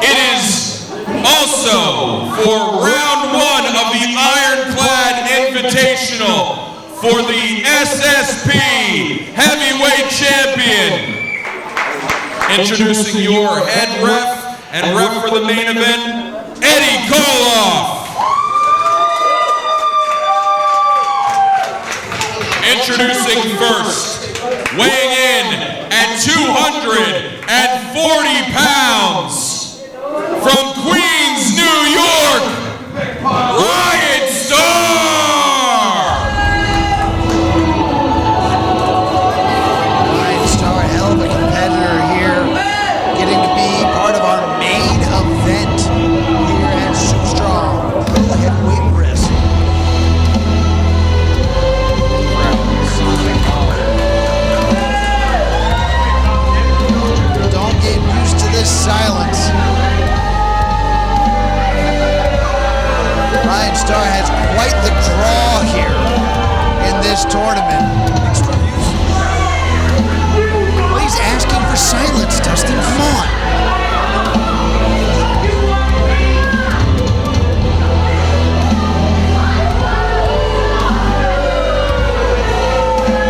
Speaker 3: It is also for round one of the Ironclad Invitational for the SSP Heavyweight Champion. Introducing your head ref and ref for the main event, Eddie Koloff. Introducing first, weighing in at 240 pounds, from Queens, New York, Ryan Starr!
Speaker 1: Ryan Starr, hell of a competitor here, getting to be part of our main event here at Super Strong Pro Heavyweight Wrestling. Don't get used to this silence. Ryan Starr has quite the draw here in this tournament. Well, he's asking for silence, Dustin. Come on.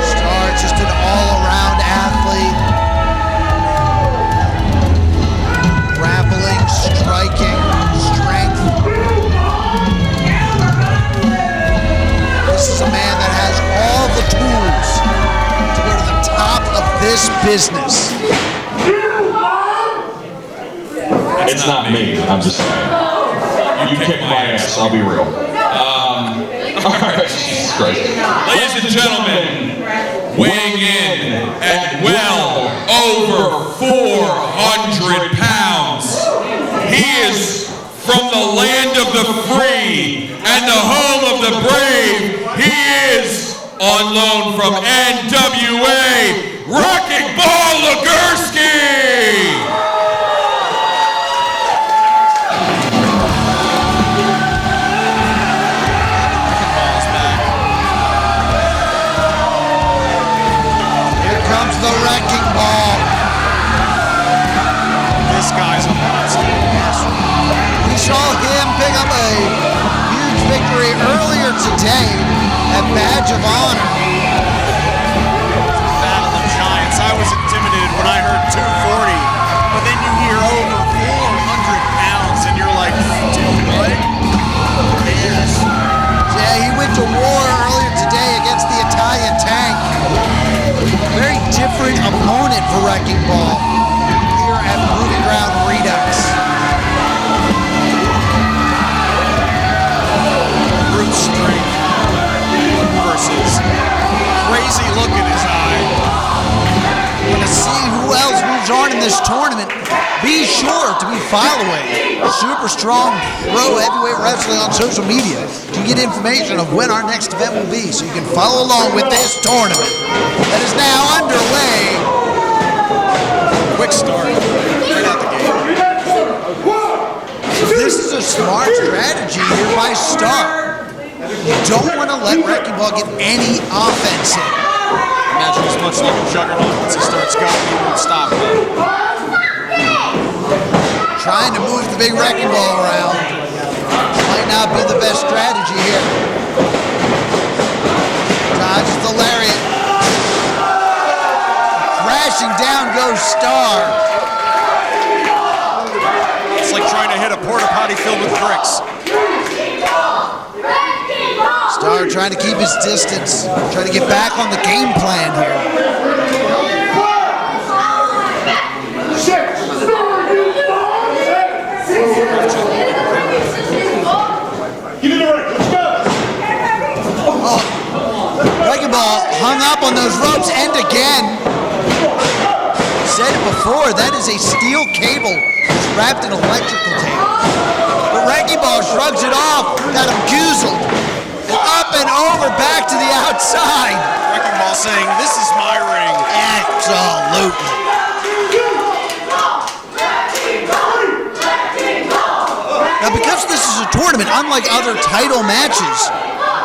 Speaker 1: Starr, just an all-around athlete. Grappling, striking, strength. This is a man that has all the tools to go to the top of this business.
Speaker 6: It's not me, I'm just saying. You kick my ass, I'll be real. Alright, Jesus Christ.
Speaker 3: Ladies and gentlemen, weighing in at well over 400 pounds, he is from the land of the free and the home of the brave, he is on loan from NWA, Wrecking Ball Legursky.
Speaker 1: The Wrecking Ball.
Speaker 2: This guy's a monster.
Speaker 1: We saw him pick up a huge victory earlier today at Badge of Honor.
Speaker 2: Battle of Giants. I was intimidated when I heard 240, but then you hear over 400 pounds and you're like, dude, what?
Speaker 1: Yeah, he went to war earlier today against the Italian Tank. Very different opponent for Wrecking Ball here at Proving Ground Redux.
Speaker 2: Brute strength versus crazy look in his eye.
Speaker 1: And to see who else moves on in this tournament, be sure to be following Super Strong Pro Heavyweight Wrestling on social media to get information of when our next event will be, so you can follow along with this tournament that is now underway.
Speaker 2: Quick start, right out the gate.
Speaker 1: This is a smart strategy here by Star. You don't want to let Wrecking Ball get any offense in.
Speaker 2: Imagine he's much like a juggernaut once he starts going, he won't stop.
Speaker 1: Trying to move the big Wrecking Ball around might not be the best strategy here. Dodges the lariat. Crashing down goes Star.
Speaker 2: It's like trying to hit a porta potty filled with bricks.
Speaker 1: Star trying to keep his distance, trying to get back on the game plan here. Wrecking Ball hung up on those ropes, and again. Said it before, that is a steel cable wrapped in electrical tape. But Wrecking Ball shrugs it off, got him goozled. Up and over, back to the outside.
Speaker 2: Wrecking Ball saying, this is my ring.
Speaker 1: Absolutely. Now, because this is a tournament, unlike other title matches,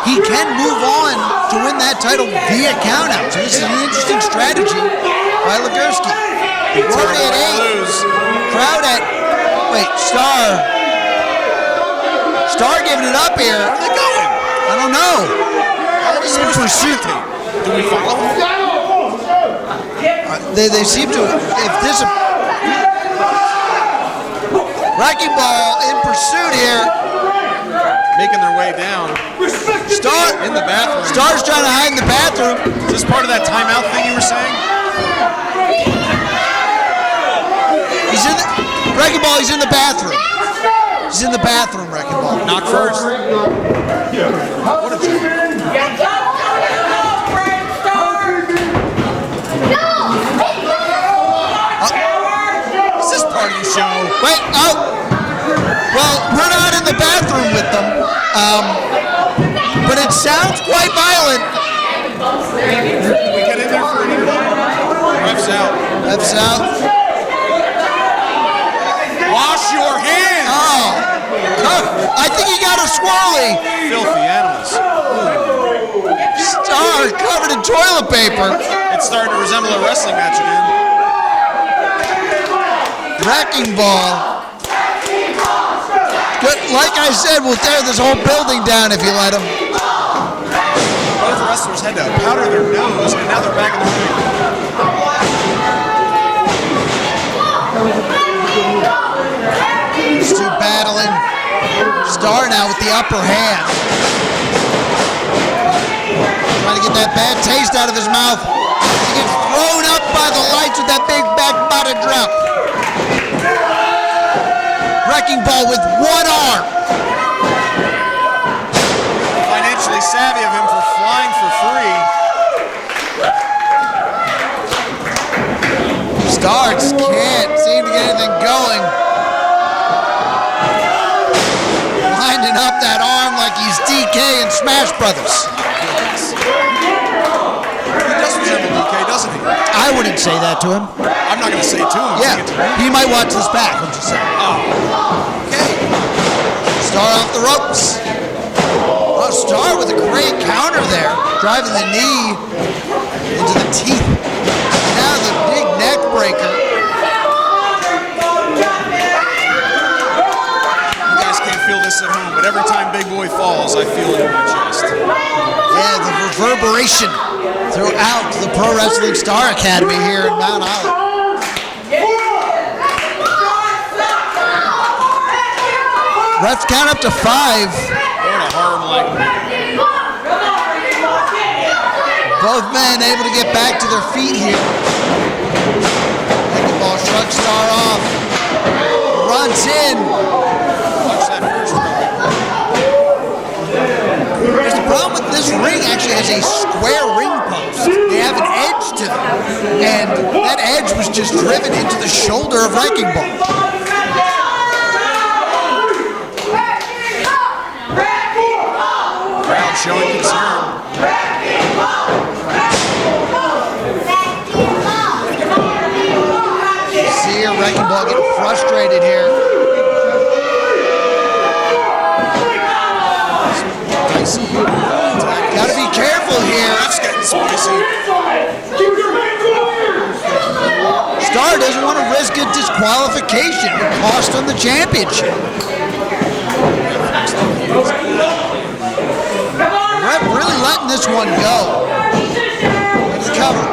Speaker 1: he can move on to win that title via countouts. So this is an interesting strategy by Legursky. Rory at 8. Crowd at... Wait, Star. Star giving it up here.
Speaker 2: Where are they going?
Speaker 1: I don't know. In pursuit.
Speaker 2: Do we follow him?
Speaker 1: They seem to... If this... Wrecking Ball in pursuit here.
Speaker 2: Making their way down.
Speaker 1: Star
Speaker 2: in the bathroom.
Speaker 1: Star's trying to hide in the bathroom.
Speaker 2: Is this part of that timeout thing you were saying?
Speaker 1: He's in the Wrecking Ball. He's in the bathroom. He's in the bathroom. Wrecking Ball.
Speaker 2: Not first. What a joke. Is this part of the show?
Speaker 1: Wait. Oh. Well, we're not in the bathroom with them. But it sounds quite violent.
Speaker 2: We get in there for any refs out.
Speaker 1: Refs out.
Speaker 2: Wash your hands.
Speaker 1: Oh. I think he got a swirly.
Speaker 2: Filthy animals.
Speaker 1: Star covered in toilet paper.
Speaker 2: It's starting to resemble a wrestling match again.
Speaker 1: Wrecking Ball. Good. Like I said, we'll tear this whole building down if you let him.
Speaker 2: Both wrestlers had to powder their nose, and now they're back in the ring.
Speaker 1: These two battling. Star now with the upper hand. Trying to get that bad taste out of his mouth. He gets thrown up by the lights with that big back body drop. Wrecking Ball with one arm.
Speaker 2: Financially savvy of him for flying for free.
Speaker 1: Starks can't seem to get anything going. BK and Smash Brothers.
Speaker 2: He does resemble BK, doesn't he?
Speaker 1: I wouldn't say that to him.
Speaker 2: I'm not going to say it to him.
Speaker 1: Yeah,
Speaker 2: Say it to me.
Speaker 1: he might watch this back. I'm just saying.
Speaker 2: Okay.
Speaker 1: Star off the ropes. Oh, Star with a great counter there, driving the knee into the teeth. Now the big neck breaker.
Speaker 2: You guys can't feel this at home, but every time Big Boy falls, I feel it in my chest.
Speaker 1: Yeah, the reverberation throughout the Pro Wrestling Star Academy here in Mount Olive. Refs count up to 5.
Speaker 2: What a hard leg.
Speaker 1: Both men able to get back to their feet here. Wrecking Ball shrugs Star off. Runs in.
Speaker 2: Watch that first row.
Speaker 1: There's the problem with this ring actually has a square ring post. They have an edge to them. And that edge was just driven into the shoulder of Wrecking Ball.
Speaker 2: Crowd showing concern.
Speaker 1: See here, Wrecking Ball getting frustrated here. Gotta be careful here.
Speaker 2: That's getting spicy.
Speaker 1: Star doesn't want to risk a disqualification and cost him the championship. Rep really letting this one go. Let's cover.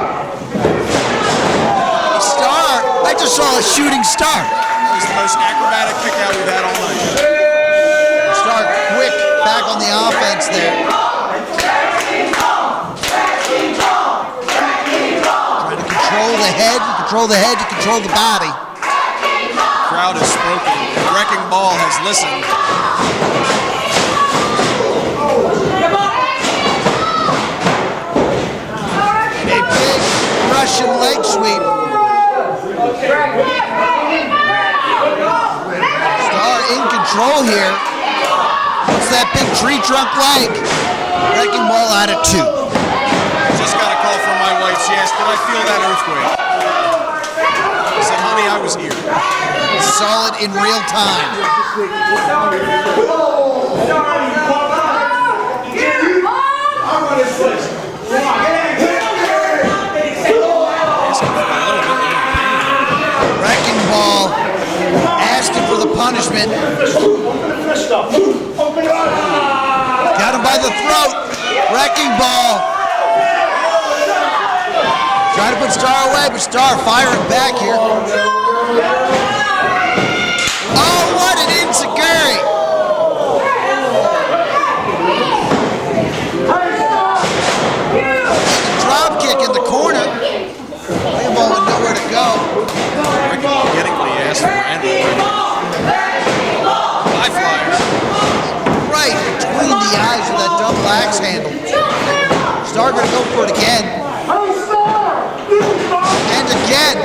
Speaker 1: Star, I just saw a shooting star.
Speaker 2: It's the most acrobatic kick out we've had all night.
Speaker 1: Star quick back on the offense there. Trying to control the head, to control the body.
Speaker 2: Crowd has spoken. Wrecking Ball has listened.
Speaker 1: A big Russian leg sweep. Star in control here. What's that big tree trunk leg? Wrecking Ball out at 2.
Speaker 2: Just got a call from my wife. She asked, did I feel that earthquake? I said, honey, I was here.
Speaker 1: Solid in real time. Wrecking Ball asking for the punishment. Got him by the throat. Wrecking Ball trying to put Star away, but Star firing back here. Oh, what an enziguri! Drop kick in the corner. Wrecking Ball with nowhere to go.
Speaker 2: Wrecking Ball getting what he asked for and high flyers.
Speaker 1: Right between the eyes of that double axe handle. Star gonna go for it again. And again.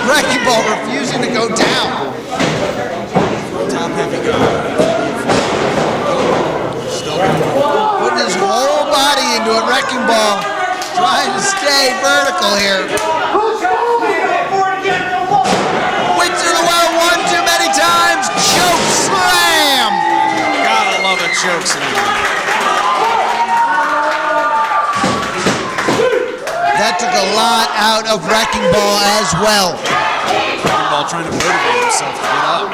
Speaker 1: Wrecking Ball refusing to go down.
Speaker 2: Top heavy guy. Still
Speaker 1: Putting his whole body into it. Wrecking Ball trying to stay vertical here. Wins to the well one too many times. Choke slam.
Speaker 2: Gotta love a choke slam.
Speaker 1: That took a lot out of Wrecking Ball as well.
Speaker 2: Wrecking Ball trying to motivate himself to get up.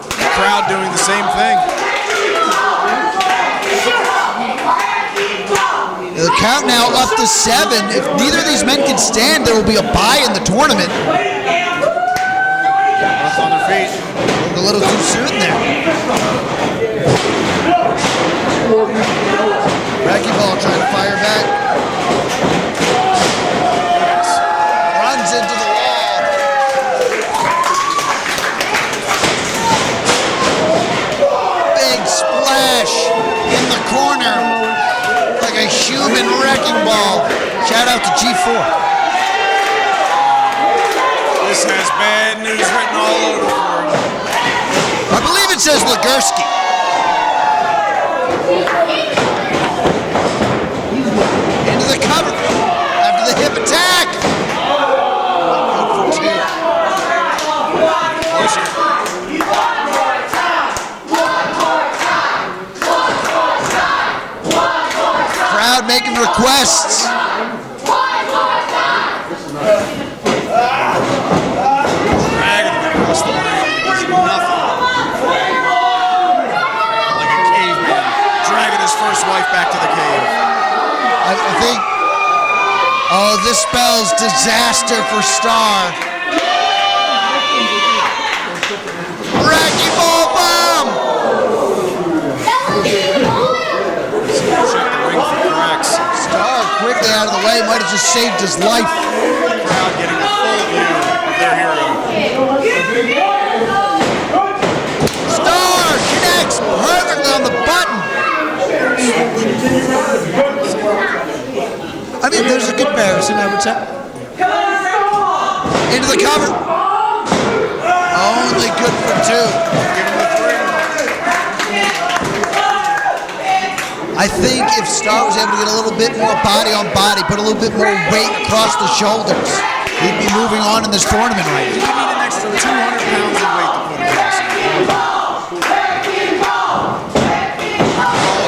Speaker 2: The crowd doing the same thing.
Speaker 1: The count now up to 7. If neither of these men can stand, there will be a bye in the tournament.
Speaker 2: Both on their feet.
Speaker 1: A little too soon there. Wrecking Ball trying to fire back. Runs into the wall. Big splash in the corner. Like a human Wrecking Ball. Shout out to G4.
Speaker 2: This has bad news written all over for him.
Speaker 1: I believe it says Legursky. requests.
Speaker 2: Dragging him across the ring. He's nothing. Like a caveman. Dragging his first wife back to the cave.
Speaker 1: I think. Oh, this spells disaster for Star. Wrecking ball bomb! Star quickly out of the way, might have just saved his life.
Speaker 2: Crowd getting a full view of their hero.
Speaker 1: Star connects perfectly on the button. I mean, there's a comparison, I would say. Into the cover. Only good for two.
Speaker 2: Give him the three.
Speaker 1: I think if Star was able to get a little bit more body on body, put a little bit more weight across the shoulders, he'd be moving on in this tournament right
Speaker 2: He
Speaker 1: now.
Speaker 2: would need an extra 200 pounds of weight to put him across him.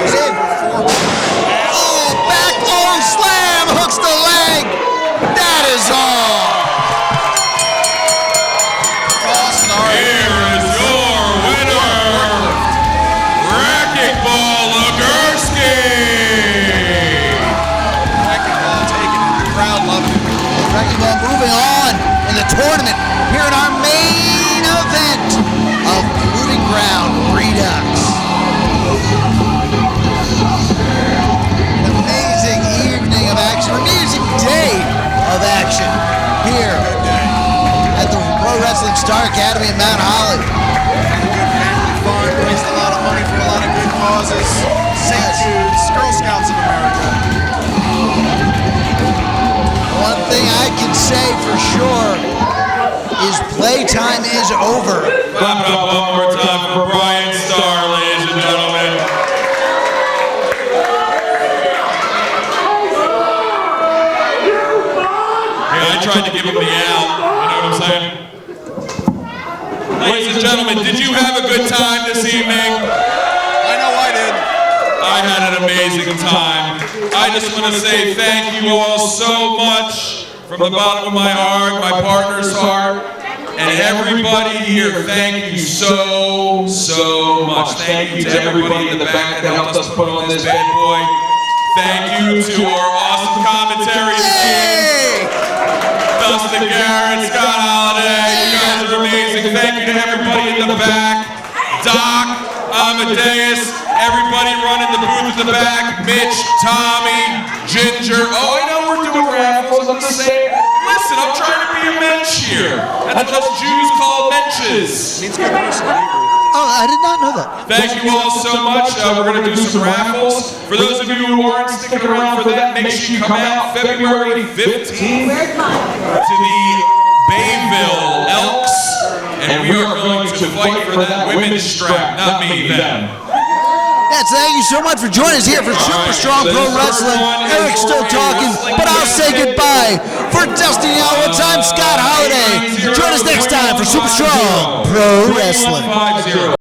Speaker 1: He's in. Oh, back throw slam, hooks the leg. That is all.
Speaker 3: Here is your winner, Wrecking Ball Legursky.
Speaker 2: Wrecking Ball taking it. The crowd loved it.
Speaker 1: Wrecking Ball moving on in the tournament here in our main event of Proving Ground Redux. An amazing evening of action, amazing day of action here at the Pro Wrestling Star Academy in Mount Holly.
Speaker 2: Family fun. Raised a lot of money for a lot of good causes. St. Jude's, Girl Scouts of America.
Speaker 1: One thing I can say for sure is playtime is over.
Speaker 3: Clap it up one more time for Brian Starr, ladies and gentlemen. Hey, I tried to give him the out, you know what I'm saying? Ladies and gentlemen, did you have a good time this evening?
Speaker 2: I know I did.
Speaker 3: I had an amazing time. I just want to say thank you all so much from the bottom of my heart, my partner's heart, and everybody here. Thank you so much. Thank you to everybody in the back that helped us put on this bad boy. Thank you to our awesome commentary team. Dustin Garrett, Scott Holiday, you guys are amazing. Thank you to everybody in the back. Doc, Amadeus, everybody running the booth in the back. Mitch, Tommy, Ginger. Oh, I know we're doing raffles. I'm just saying. Listen, I'm trying to be a mensch here. That's what us Jews call menches.
Speaker 2: Means good person in Hebrew.
Speaker 1: Oh, I did not know that.
Speaker 3: Thank you all so much. We're going to do some raffles. For those of you who aren't sticking around for that, make sure you come out February 15th to the Bayville Elks. And we are going to fight for that women's strap. Not me, them.
Speaker 1: Yes, thank you so much for joining us here for Super Strong Pro Wrestling. Eric's still talking, but I'll say goodbye. For Dusty One Time, Scott Holiday. Join us next time for Super Strong Pro Wrestling.